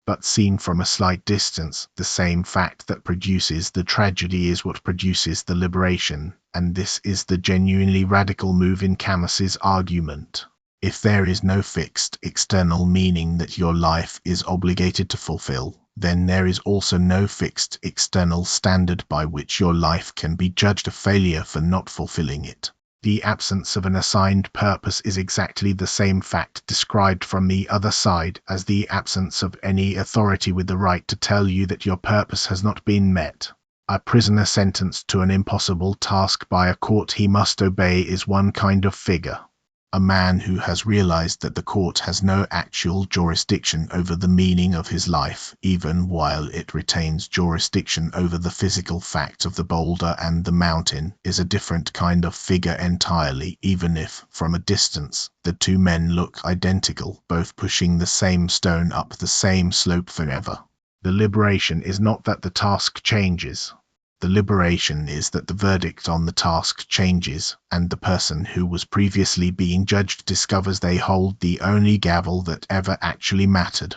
But seen from a slight distance, the same fact that produces the tragedy is what produces the liberation, and this is the genuinely radical move in Camus's argument. If there is no fixed external meaning that your life is obligated to fulfill, then there is also no fixed external standard by which your life can be judged a failure for not fulfilling it. The absence of an assigned purpose is exactly the same fact described from the other side as the absence of any authority with the right to tell you that your purpose has not been met. A prisoner sentenced to an impossible task by a court he must obey is one kind of figure. A man who has realized that the court has no actual jurisdiction over the meaning of his life, even while it retains jurisdiction over the physical fact of the boulder and the mountain, is a different kind of figure entirely, even if, from a distance, the two men look identical, both pushing the same stone up the same slope forever. The liberation is not that the task changes. The liberation is that the verdict on the task changes, and the person who was previously being judged discovers they hold the only gavel that ever actually mattered.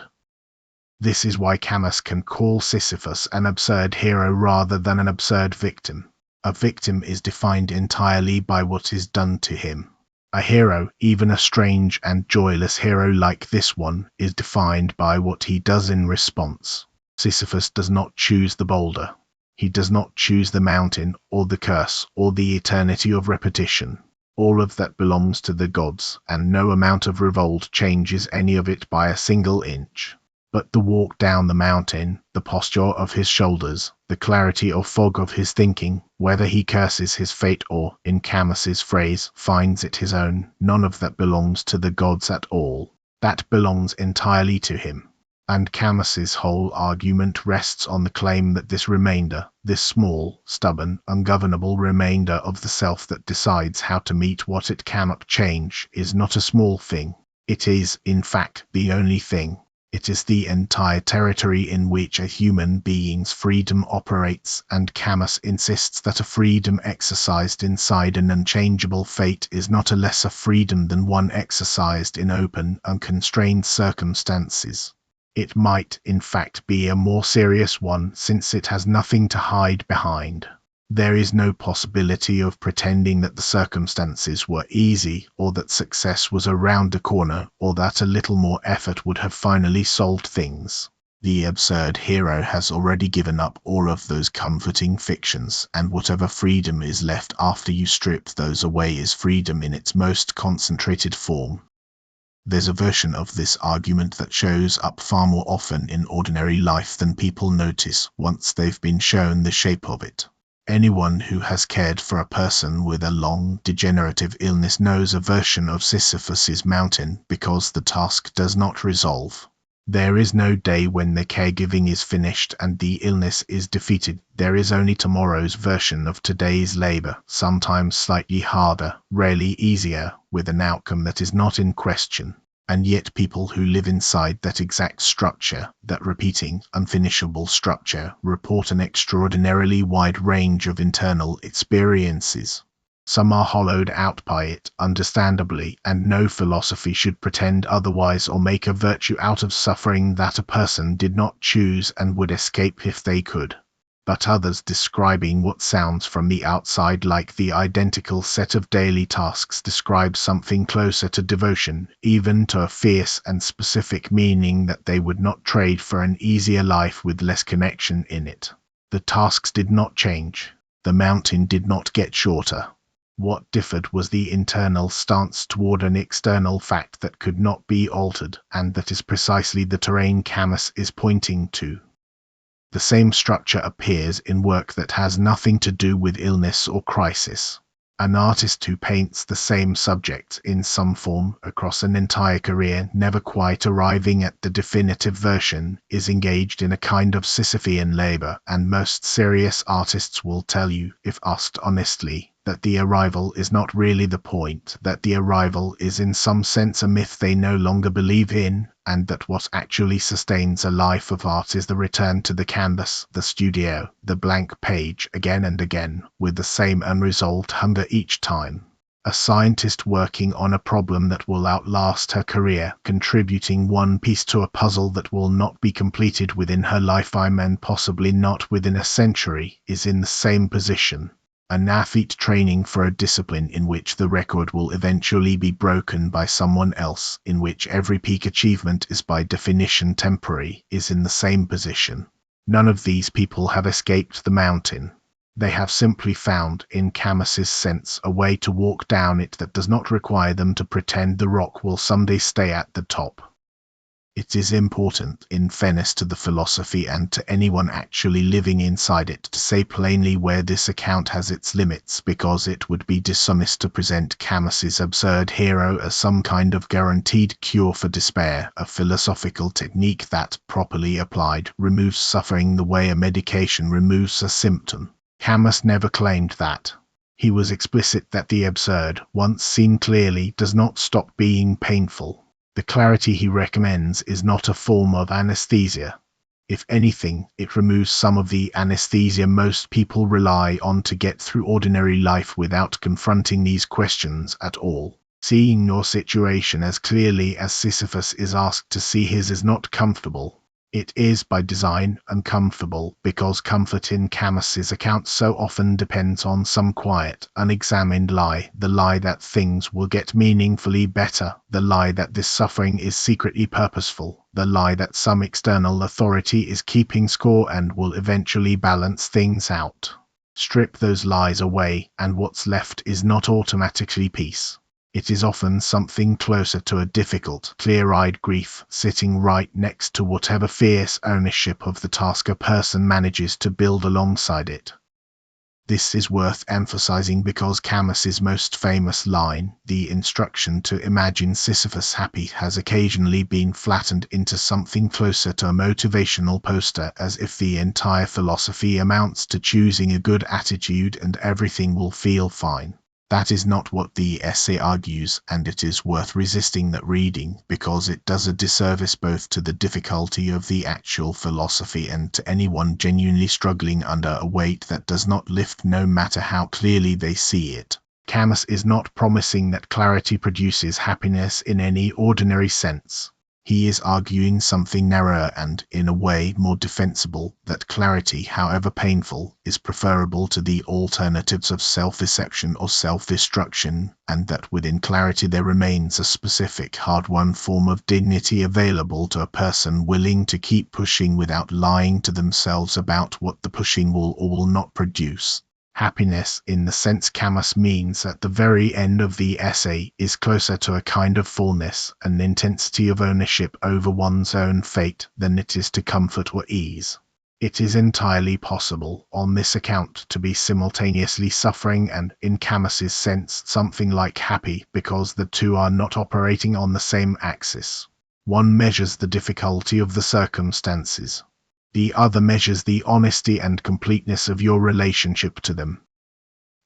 This is why Camus can call Sisyphus an absurd hero rather than an absurd victim. A victim is defined entirely by what is done to him. A hero, even a strange and joyless hero like this one, is defined by what he does in response. Sisyphus does not choose the boulder. He does not choose the mountain, or the curse, or the eternity of repetition. All of that belongs to the gods, and no amount of revolt changes any of it by a single inch. But the walk down the mountain, the posture of his shoulders, the clarity or fog of his thinking, whether he curses his fate or, in Camus's phrase, finds it his own, none of that belongs to the gods at all. That belongs entirely to him. And Camus's whole argument rests on the claim that this remainder, this small, stubborn, ungovernable remainder of the self that decides how to meet what it cannot change, is not a small thing. It is, in fact, the only thing. It is the entire territory in which a human being's freedom operates, and Camus insists that a freedom exercised inside an unchangeable fate is not a lesser freedom than one exercised in open, unconstrained circumstances. It might, in fact, be a more serious one, since it has nothing to hide behind. There is no possibility of pretending that the circumstances were easy, or that success was around the corner, or that a little more effort would have finally solved things. The absurd hero has already given up all of those comforting fictions, and whatever freedom is left after you strip those away is freedom in its most concentrated form. There's a version of this argument that shows up far more often in ordinary life than people notice once they've been shown the shape of it. Anyone who has cared for a person with a long, degenerative illness knows a version of Sisyphus's mountain because the task does not resolve. There is no day when the caregiving is finished and the illness is defeated. There is only tomorrow's version of today's labor, sometimes slightly harder, rarely easier, with an outcome that is not in question. And yet people who live inside that exact structure, that repeating, unfinishable structure, report an extraordinarily wide range of internal experiences. Some are hollowed out by it, understandably, and no philosophy should pretend otherwise or make a virtue out of suffering that a person did not choose and would escape if they could. But others, describing what sounds from the outside like the identical set of daily tasks, describe something closer to devotion, even to a fierce and specific meaning that they would not trade for an easier life with less connection in it. The tasks did not change. The mountain did not get shorter. What differed was the internal stance toward an external fact that could not be altered, and that is precisely the terrain Camus is pointing to. The same structure appears in work that has nothing to do with illness or crisis. An artist who paints the same subject in some form across an entire career, never quite arriving at the definitive version, is engaged in a kind of Sisyphean labor, and most serious artists will tell you, if asked honestly, that the arrival is not really the point, that the arrival is in some sense a myth they no longer believe in, and that what actually sustains a life of art is the return to the canvas, the studio, the blank page, again and again, with the same unresolved hunger each time. A scientist working on a problem that will outlast her career, contributing one piece to a puzzle that will not be completed within her lifetime and possibly not within a century, is in the same position. An athlete training for a discipline in which the record will eventually be broken by someone else, in which every peak achievement is by definition temporary, is in the same position. None of these people have escaped the mountain. They have simply found, in Camus's sense, a way to walk down it that does not require them to pretend the rock will someday stay at the top. It is important, in fairness to the philosophy and to anyone actually living inside it, to say plainly where this account has its limits, because it would be dishonest to present Camus's absurd hero as some kind of guaranteed cure for despair, a philosophical technique that, properly applied, removes suffering the way a medication removes a symptom. Camus never claimed that. He was explicit that the absurd, once seen clearly, does not stop being painful. The clarity he recommends is not a form of anesthesia. If anything, it removes some of the anesthesia most people rely on to get through ordinary life without confronting these questions at all. Seeing your situation as clearly as Sisyphus is asked to see his is not comfortable. It is by design uncomfortable because comfort in Camus's account so often depends on some quiet, unexamined lie, the lie that things will get meaningfully better, the lie that this suffering is secretly purposeful, the lie that some external authority is keeping score and will eventually balance things out. Strip those lies away, and what's left is not automatically peace. It is often something closer to a difficult, clear-eyed grief, sitting right next to whatever fierce ownership of the task a person manages to build alongside it. This is worth emphasizing because Camus's most famous line, the instruction to imagine Sisyphus happy, has occasionally been flattened into something closer to a motivational poster, as if the entire philosophy amounts to choosing a good attitude and everything will feel fine. That is not what the essay argues, and it is worth resisting that reading, because it does a disservice both to the difficulty of the actual philosophy and to anyone genuinely struggling under a weight that does not lift no matter how clearly they see it. Camus is not promising that clarity produces happiness in any ordinary sense. He is arguing something narrower and, in a way, more defensible, that clarity, however painful, is preferable to the alternatives of self-deception or self-destruction, and that within clarity there remains a specific, hard-won form of dignity available to a person willing to keep pushing without lying to themselves about what the pushing will or will not produce. Happiness, in the sense Camus means at the very end of the essay, is closer to a kind of fullness, an intensity of ownership over one's own fate, than it is to comfort or ease. It is entirely possible, on this account, to be simultaneously suffering and, in Camus's sense, something like happy, because the two are not operating on the same axis. One measures the difficulty of the circumstances. The other measures the honesty and completeness of your relationship to them.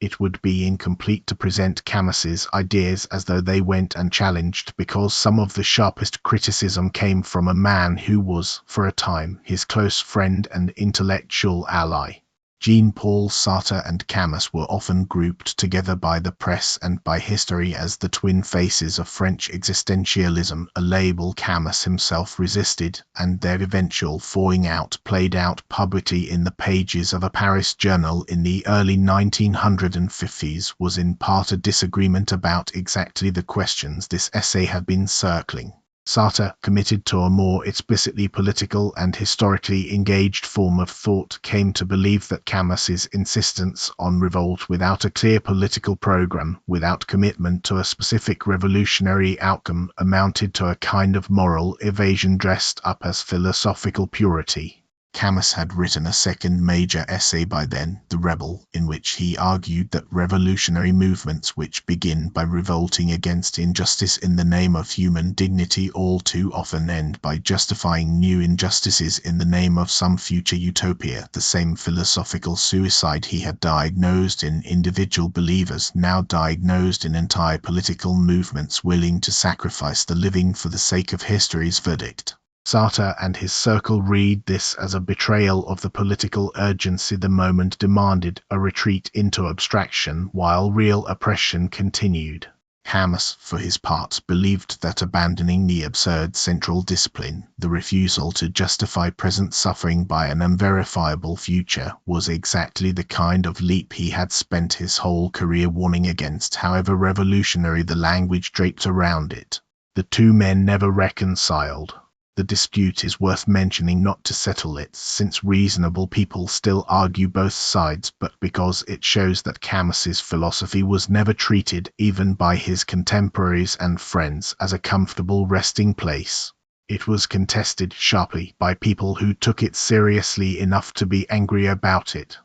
It would be incomplete to present Camus's ideas as though they went unchallenged, because some of the sharpest criticism came from a man who was, for a time, his close friend and intellectual ally. Jean-Paul Sartre and Camus were often grouped together by the press and by history as the twin faces of French existentialism, a label Camus himself resisted, and their eventual falling out played out publicly in the pages of a Paris journal in the early 1950s was in part a disagreement about exactly the questions this essay had been circling. Sartre, committed to a more explicitly political and historically engaged form of thought, came to believe that Camus's insistence on revolt without a clear political program, without commitment to a specific revolutionary outcome, amounted to a kind of moral evasion dressed up as philosophical purity. Camus had written a second major essay by then, The Rebel, in which he argued that revolutionary movements which begin by revolting against injustice in the name of human dignity all too often end by justifying new injustices in the name of some future utopia. The same philosophical suicide he had diagnosed in individual believers now diagnosed in entire political movements willing to sacrifice the living for the sake of history's verdict. Sartre and his circle read this as a betrayal of the political urgency the moment demanded, a retreat into abstraction while real oppression continued. Camus, for his part, believed that abandoning the absurd central discipline, the refusal to justify present suffering by an unverifiable future, was exactly the kind of leap he had spent his whole career warning against, however revolutionary the language draped around it. The two men never reconciled. The dispute is worth mentioning not to settle it, since reasonable people still argue both sides, but because it shows that Camus's philosophy was never treated, even by his contemporaries and friends, as a comfortable resting place. It was contested sharply by people who took it seriously enough to be angry about it.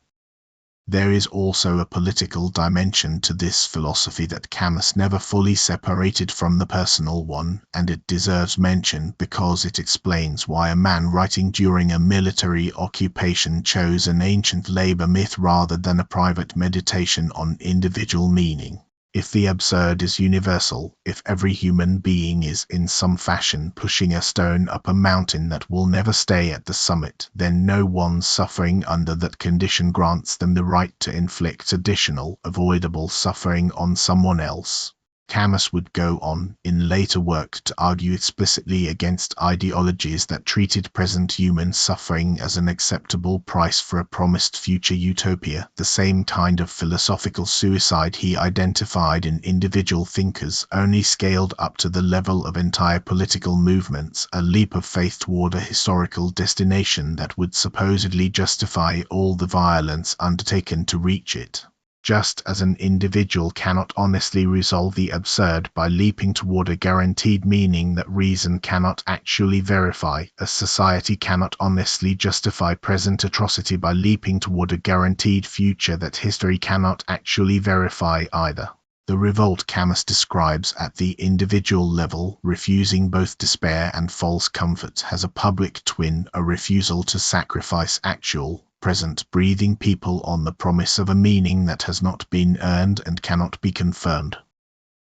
There is also a political dimension to this philosophy that Camus never fully separated from the personal one, and it deserves mention because it explains why a man writing during a military occupation chose an ancient labor myth rather than a private meditation on individual meaning. If the absurd is universal, if every human being is in some fashion pushing a stone up a mountain that will never stay at the summit, then no one suffering under that condition grants them the right to inflict additional, avoidable suffering on someone else. Camus would go on in later work to argue explicitly against ideologies that treated present human suffering as an acceptable price for a promised future utopia. The same kind of philosophical suicide he identified in individual thinkers only scaled up to the level of entire political movements, a leap of faith toward a historical destination that would supposedly justify all the violence undertaken to reach it. Just as an individual cannot honestly resolve the absurd by leaping toward a guaranteed meaning that reason cannot actually verify, a society cannot honestly justify present atrocity by leaping toward a guaranteed future that history cannot actually verify either. The revolt Camus describes at the individual level, refusing both despair and false comfort, has a public twin, a refusal to sacrifice actual, present, breathing people on the promise of a meaning that has not been earned and cannot be confirmed.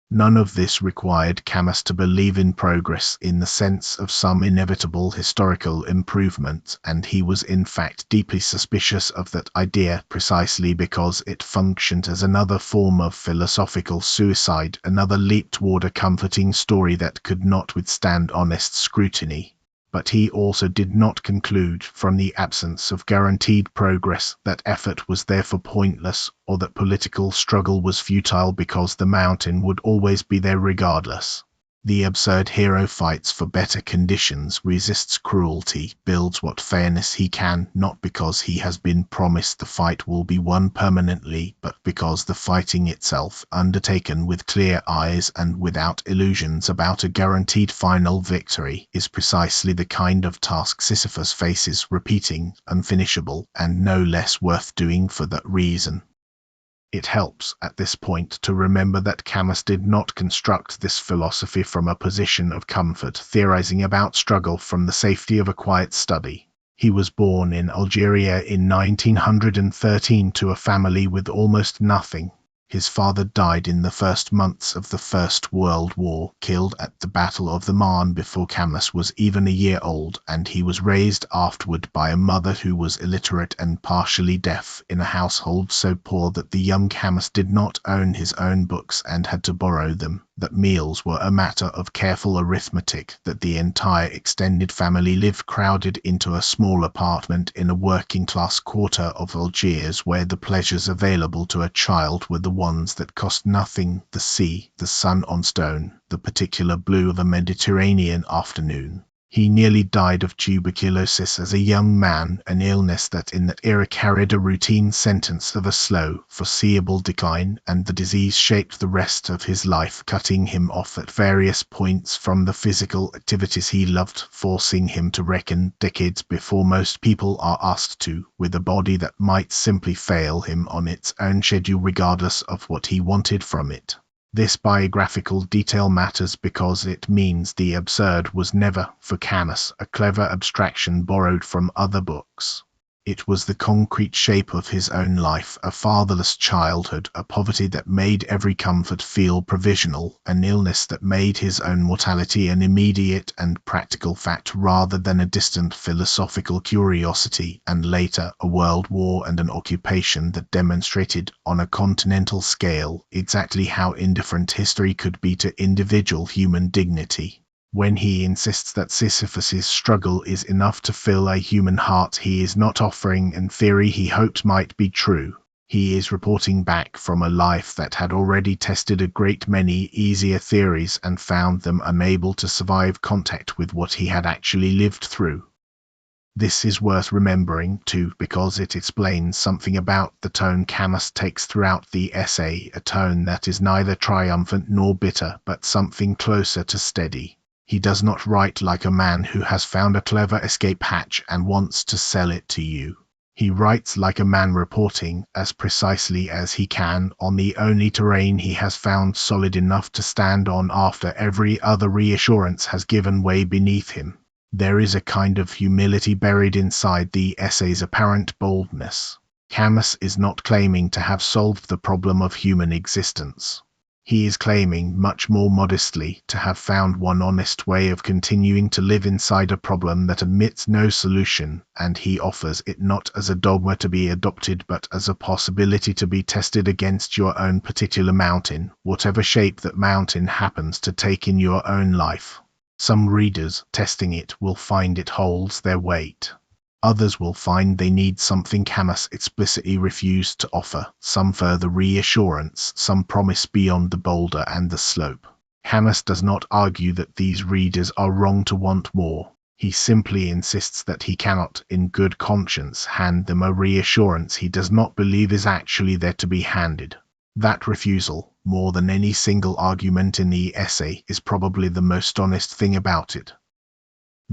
None of this required Camus to believe in progress in the sense of some inevitable historical improvement, and he was in fact deeply suspicious of that idea precisely because it functioned as another form of philosophical suicide, another leap toward a comforting story that could not withstand honest scrutiny. But he also did not conclude from the absence of guaranteed progress that effort was therefore pointless, or that political struggle was futile because the mountain would always be there regardless. The absurd hero fights for better conditions, resists cruelty, builds what fairness he can, not because he has been promised the fight will be won permanently, but because the fighting itself, undertaken with clear eyes and without illusions about a guaranteed final victory, is precisely the kind of task Sisyphus faces, repeating, unfinishable, and no less worth doing for that reason. It helps, at this point, to remember that Camus did not construct this philosophy from a position of comfort, theorizing about struggle from the safety of a quiet study. He was born in Algeria in 1913 to a family with almost nothing. His father died in the first months of the First World War, killed at the Battle of the Marne before Camus was even a year old, and he was raised afterward by a mother who was illiterate and partially deaf, in a household so poor that the young Camus did not own his own books and had to borrow them, that meals were a matter of careful arithmetic, that the entire extended family lived crowded into a small apartment in a working-class quarter of Algiers where the pleasures available to a child were the ones that cost nothing: the sea, the sun on stone, the particular blue of a Mediterranean afternoon. He nearly died of tuberculosis as a young man, an illness that in that era carried a routine sentence of a slow, foreseeable decline, and the disease shaped the rest of his life, cutting him off at various points from the physical activities he loved, forcing him to reckon, decades before most people are asked to, with a body that might simply fail him on its own schedule regardless of what he wanted from it. This biographical detail matters because it means the absurd was never, for Camus, a clever abstraction borrowed from other books. It was the concrete shape of his own life, a fatherless childhood, a poverty that made every comfort feel provisional, an illness that made his own mortality an immediate and practical fact rather than a distant philosophical curiosity, and later a world war and an occupation that demonstrated, on a continental scale, exactly how indifferent history could be to individual human dignity. When he insists that Sisyphus's struggle is enough to fill a human heart, he is not offering a theory he hoped might be true. He is reporting back from a life that had already tested a great many easier theories and found them unable to survive contact with what he had actually lived through. This is worth remembering, too, because it explains something about the tone Camus takes throughout the essay, a tone that is neither triumphant nor bitter, but something closer to steady. He does not write like a man who has found a clever escape hatch and wants to sell it to you. He writes like a man reporting, as precisely as he can, on the only terrain he has found solid enough to stand on after every other reassurance has given way beneath him. There is a kind of humility buried inside the essay's apparent boldness. Camus is not claiming to have solved the problem of human existence. He is claiming, much more modestly, to have found one honest way of continuing to live inside a problem that admits no solution, and he offers it not as a dogma to be adopted but as a possibility to be tested against your own particular mountain, whatever shape that mountain happens to take in your own life. Some readers, testing it, will find it holds their weight. Others will find they need something Camus explicitly refused to offer, some further reassurance, some promise beyond the boulder and the slope. Camus does not argue that these readers are wrong to want more. He simply insists that he cannot, in good conscience, hand them a reassurance he does not believe is actually there to be handed. That refusal, more than any single argument in the essay, is probably the most honest thing about it.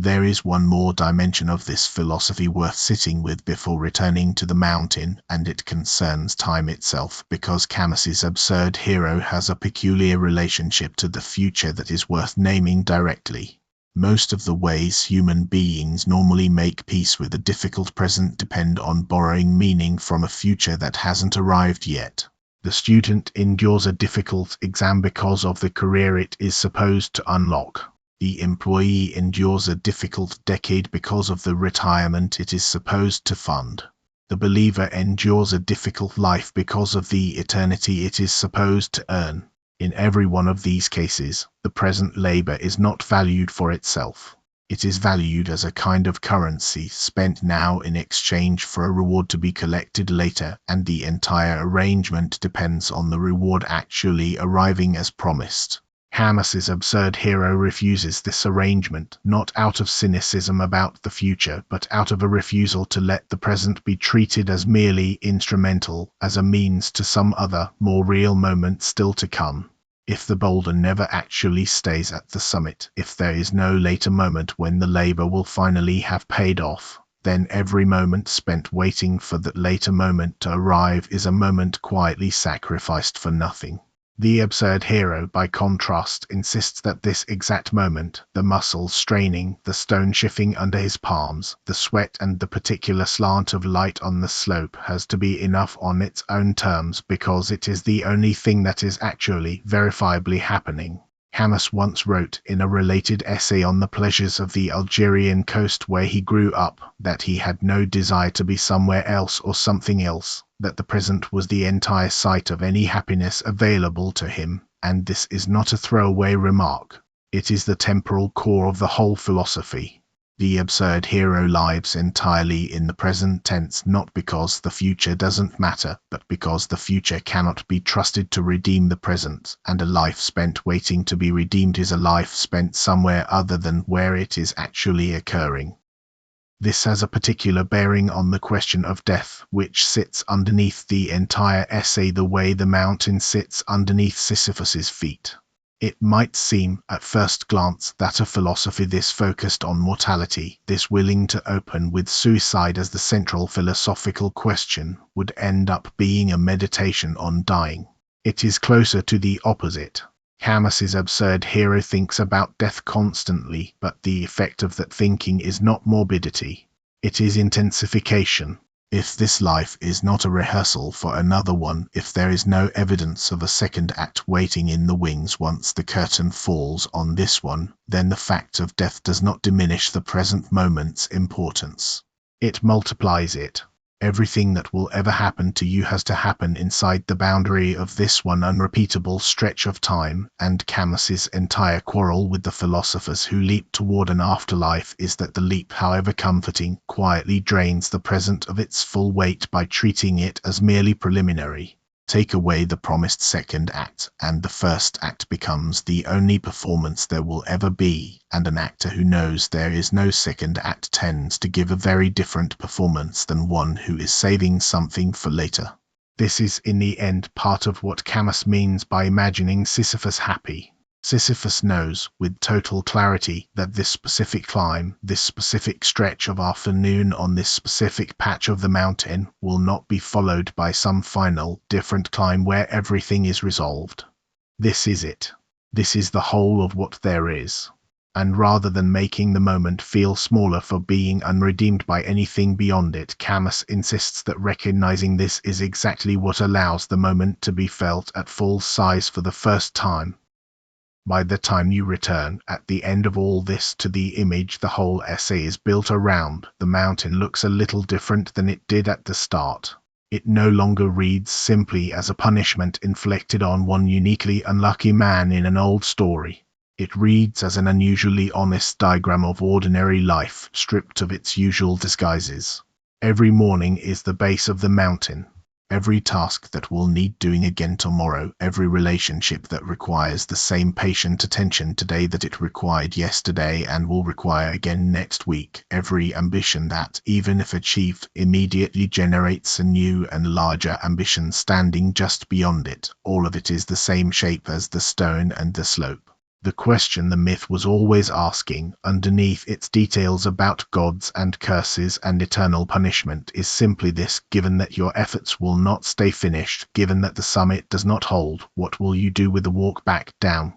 There is one more dimension of this philosophy worth sitting with before returning to the mountain, and it concerns time itself, because Camus's absurd hero has a peculiar relationship to the future that is worth naming directly. Most of the ways human beings normally make peace with a difficult present depend on borrowing meaning from a future that hasn't arrived yet. The student endures a difficult exam because of the career it is supposed to unlock. The employee endures a difficult decade because of the retirement it is supposed to fund. The believer endures a difficult life because of the eternity it is supposed to earn. In every one of these cases, the present labor is not valued for itself. It is valued as a kind of currency spent now in exchange for a reward to be collected later, and the entire arrangement depends on the reward actually arriving as promised. Camus's absurd hero refuses this arrangement, not out of cynicism about the future, but out of a refusal to let the present be treated as merely instrumental, as a means to some other, more real moment still to come. If the boulder never actually stays at the summit, if there is no later moment when the labor will finally have paid off, then every moment spent waiting for that later moment to arrive is a moment quietly sacrificed for nothing. The absurd hero, by contrast, insists that this exact moment, the muscles straining, the stone shifting under his palms, the sweat and the particular slant of light on the slope, has to be enough on its own terms because it is the only thing that is actually, verifiably happening. Camus once wrote, in a related essay on the pleasures of the Algerian coast where he grew up, that he had no desire to be somewhere else or something else, that the present was the entire site of any happiness available to him, and this is not a throwaway remark. It is the temporal core of the whole philosophy. The absurd hero lives entirely in the present tense, not because the future doesn't matter, but because the future cannot be trusted to redeem the present, and a life spent waiting to be redeemed is a life spent somewhere other than where it is actually occurring. This has a particular bearing on the question of death, which sits underneath the entire essay the way the mountain sits underneath Sisyphus's feet. It might seem, at first glance, that a philosophy this focused on mortality, this willing to open with suicide as the central philosophical question, would end up being a meditation on dying. It is closer to the opposite. Camus's absurd hero thinks about death constantly, but the effect of that thinking is not morbidity. It is intensification. If this life is not a rehearsal for another one, if there is no evidence of a second act waiting in the wings once the curtain falls on this one, then the fact of death does not diminish the present moment's importance. It multiplies it. Everything that will ever happen to you has to happen inside the boundary of this one unrepeatable stretch of time, and Camus's entire quarrel with the philosophers who leap toward an afterlife is that the leap, however comforting, quietly drains the present of its full weight by treating it as merely preliminary. Take away the promised second act, and the first act becomes the only performance there will ever be, and an actor who knows there is no second act tends to give a very different performance than one who is saving something for later. This is in the end part of what Camus means by imagining Sisyphus happy. Sisyphus knows, with total clarity, that this specific climb, this specific stretch of afternoon on this specific patch of the mountain, will not be followed by some final, different climb where everything is resolved. This is it. This is the whole of what there is. And rather than making the moment feel smaller for being unredeemed by anything beyond it, Camus insists that recognizing this is exactly what allows the moment to be felt at full size for the first time. By the time you return, at the end of all this, to the image the whole essay is built around, the mountain looks a little different than it did at the start. It no longer reads simply as a punishment inflicted on one uniquely unlucky man in an old story. It reads as an unusually honest diagram of ordinary life, stripped of its usual disguises. Every morning is the base of the mountain. Every task that will need doing again tomorrow, every relationship that requires the same patient attention today that it required yesterday and will require again next week, every ambition that, even if achieved, immediately generates a new and larger ambition standing just beyond it, all of it is the same shape as the stone and the slope. The question the myth was always asking, underneath its details about gods and curses and eternal punishment, is simply this: given that your efforts will not stay finished, given that the summit does not hold, what will you do with the walk back down?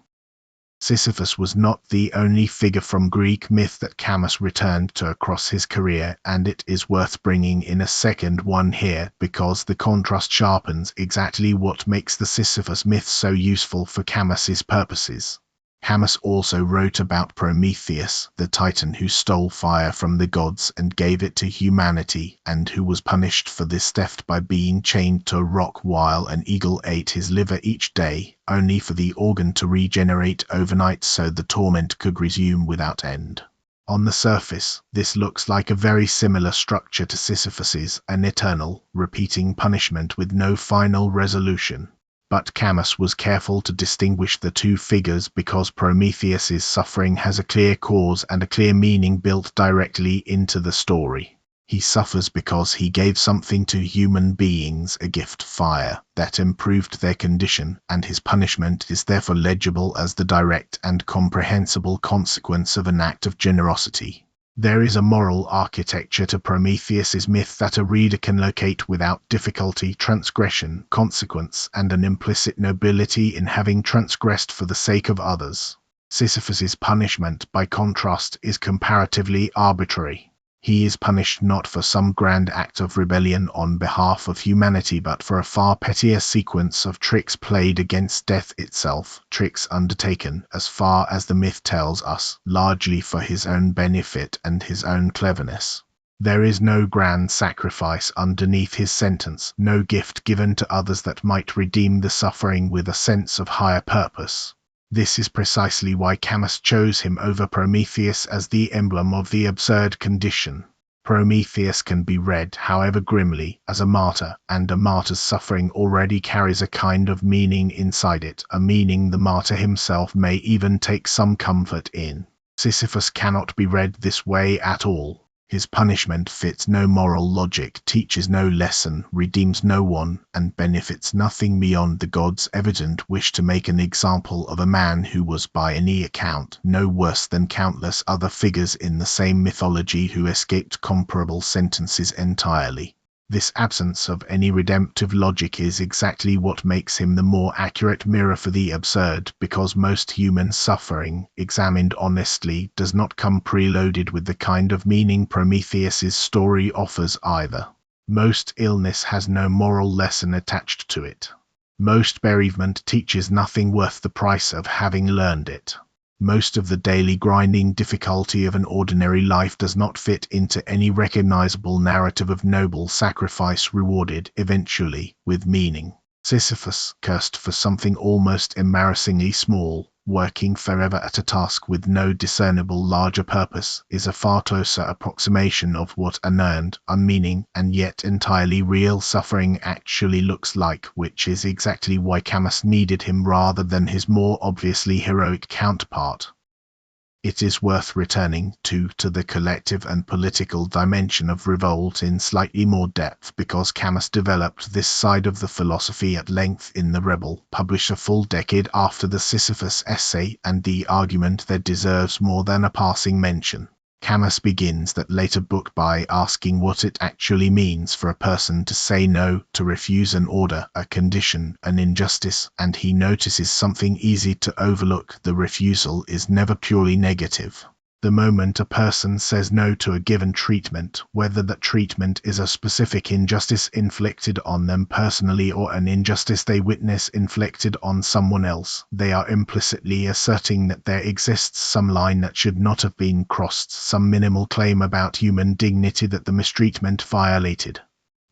Sisyphus was not the only figure from Greek myth that Camus returned to across his career, and it is worth bringing in a second one here, because the contrast sharpens exactly what makes the Sisyphus myth so useful for Camus's purposes. Camus also wrote about Prometheus, the titan who stole fire from the gods and gave it to humanity, and who was punished for this theft by being chained to a rock while an eagle ate his liver each day, only for the organ to regenerate overnight so the torment could resume without end. On the surface, this looks like a very similar structure to Sisyphus's, an eternal, repeating punishment with no final resolution. But Camus was careful to distinguish the two figures because Prometheus's suffering has a clear cause and a clear meaning built directly into the story. He suffers because he gave something to human beings, a gift, fire, that improved their condition, and his punishment is therefore legible as the direct and comprehensible consequence of an act of generosity. There is a moral architecture to Prometheus's myth that a reader can locate without difficulty: transgression, consequence, and an implicit nobility in having transgressed for the sake of others. Sisyphus's punishment, by contrast, is comparatively arbitrary. He is punished not for some grand act of rebellion on behalf of humanity, but for a far pettier sequence of tricks played against death itself, tricks undertaken, as far as the myth tells us, largely for his own benefit and his own cleverness. There is no grand sacrifice underneath his sentence, no gift given to others that might redeem the suffering with a sense of higher purpose. This is precisely why Camus chose him over Prometheus as the emblem of the absurd condition. Prometheus can be read, however grimly, as a martyr, and a martyr's suffering already carries a kind of meaning inside it, a meaning the martyr himself may even take some comfort in. Sisyphus cannot be read this way at all. His punishment fits no moral logic, teaches no lesson, redeems no one, and benefits nothing beyond the gods' evident wish to make an example of a man who was by any account no worse than countless other figures in the same mythology who escaped comparable sentences entirely. This absence of any redemptive logic is exactly what makes him the more accurate mirror for the absurd, because most human suffering, examined honestly, does not come preloaded with the kind of meaning Prometheus's story offers either. Most illness has no moral lesson attached to it. Most bereavement teaches nothing worth the price of having learned it. Most of the daily grinding difficulty of an ordinary life does not fit into any recognizable narrative of noble sacrifice rewarded, eventually, with meaning. Sisyphus, cursed for something almost embarrassingly small, working forever at a task with no discernible larger purpose, is a far closer approximation of what unearned, unmeaning, and yet entirely real suffering actually looks like, which is exactly why Camus needed him rather than his more obviously heroic counterpart. It is worth returning to the collective and political dimension of revolt in slightly more depth, because Camus developed this side of the philosophy at length in The Rebel, published a full decade after the Sisyphus essay, and the argument there deserves more than a passing mention. Camus begins that later book by asking what it actually means for a person to say no, to refuse an order, a condition, an injustice, and he notices something easy to overlook: the refusal is never purely negative. The moment a person says no to a given treatment, whether that treatment is a specific injustice inflicted on them personally or an injustice they witness inflicted on someone else, they are implicitly asserting that there exists some line that should not have been crossed, some minimal claim about human dignity that the mistreatment violated.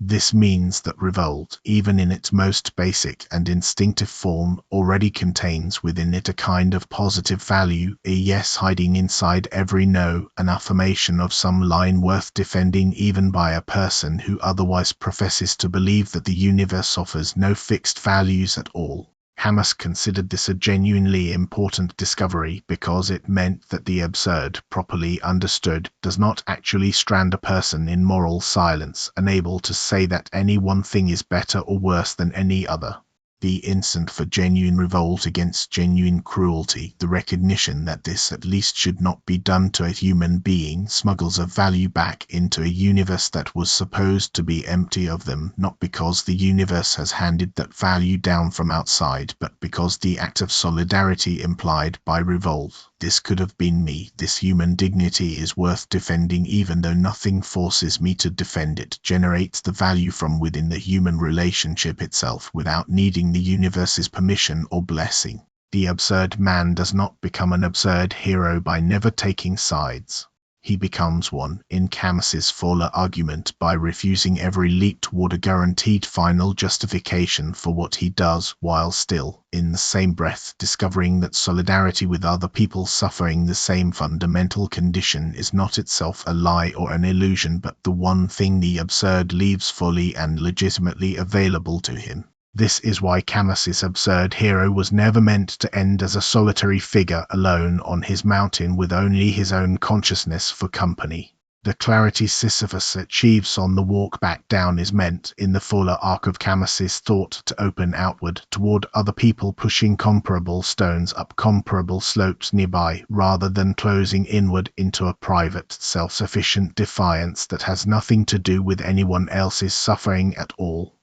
This means that revolt, even in its most basic and instinctive form, already contains within it a kind of positive value, a yes hiding inside every no, an affirmation of some line worth defending even by a person who otherwise professes to believe that the universe offers no fixed values at all. Camus considered this a genuinely important discovery because it meant that the absurd, properly understood, does not actually strand a person in moral silence, unable to say that any one thing is better or worse than any other. The instant for genuine revolt against genuine cruelty, the recognition that this at least should not be done to a human being, smuggles a value back into a universe that was supposed to be empty of them, not because the universe has handed that value down from outside, but because the act of solidarity implied by revolt, this could have been me, this human dignity is worth defending even though nothing forces me to defend it, generates the value from within the human relationship itself without needing the universe's permission or blessing. The absurd man does not become an absurd hero by never taking sides. He becomes one, in Camus's fuller argument, by refusing every leap toward a guaranteed final justification for what he does, while still, in the same breath, discovering that solidarity with other people suffering the same fundamental condition is not itself a lie or an illusion, but the one thing the absurd leaves fully and legitimately available to him. This is why Camus's absurd hero was never meant to end as a solitary figure alone on his mountain with only his own consciousness for company. The clarity Sisyphus achieves on the walk back down is meant, in the fuller arc of Camus's thought, to open outward, toward other people pushing comparable stones up comparable slopes nearby, rather than closing inward into a private, self-sufficient defiance that has nothing to do with anyone else's suffering at all.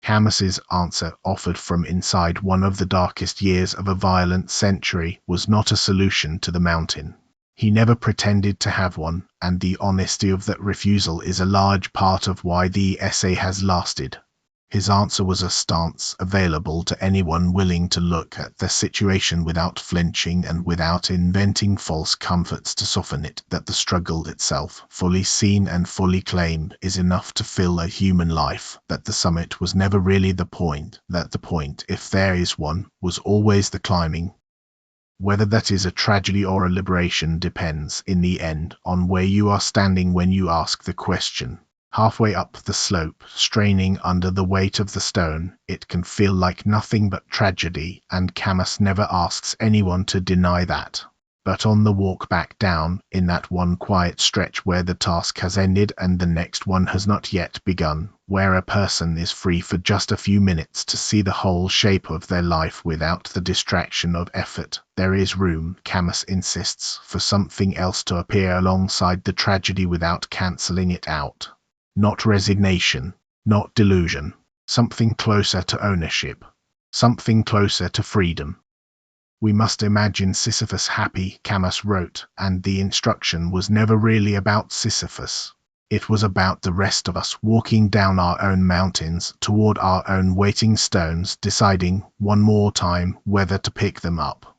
Camus's answer, offered from inside one of the darkest years of a violent century, was not a solution to the mountain. He never pretended to have one, and the honesty of that refusal is a large part of why the essay has lasted. His answer was a stance available to anyone willing to look at the situation without flinching and without inventing false comforts to soften it, that the struggle itself, fully seen and fully claimed, is enough to fill a human life, that the summit was never really the point, that the point, if there is one, was always the climbing. Whether that is a tragedy or a liberation depends, in the end, on where you are standing when you ask the question. Halfway up the slope, straining under the weight of the stone, it can feel like nothing but tragedy, and Camus never asks anyone to deny that. But on the walk back down, in that one quiet stretch where the task has ended and the next one has not yet begun, where a person is free for just a few minutes to see the whole shape of their life without the distraction of effort, there is room, Camus insists, for something else to appear alongside the tragedy without cancelling it out. Not resignation, not delusion, something closer to ownership, something closer to freedom. We must imagine Sisyphus happy, Camus wrote, and the instruction was never really about Sisyphus. It was about the rest of us walking down our own mountains, toward our own waiting stones, deciding, one more time, whether to pick them up.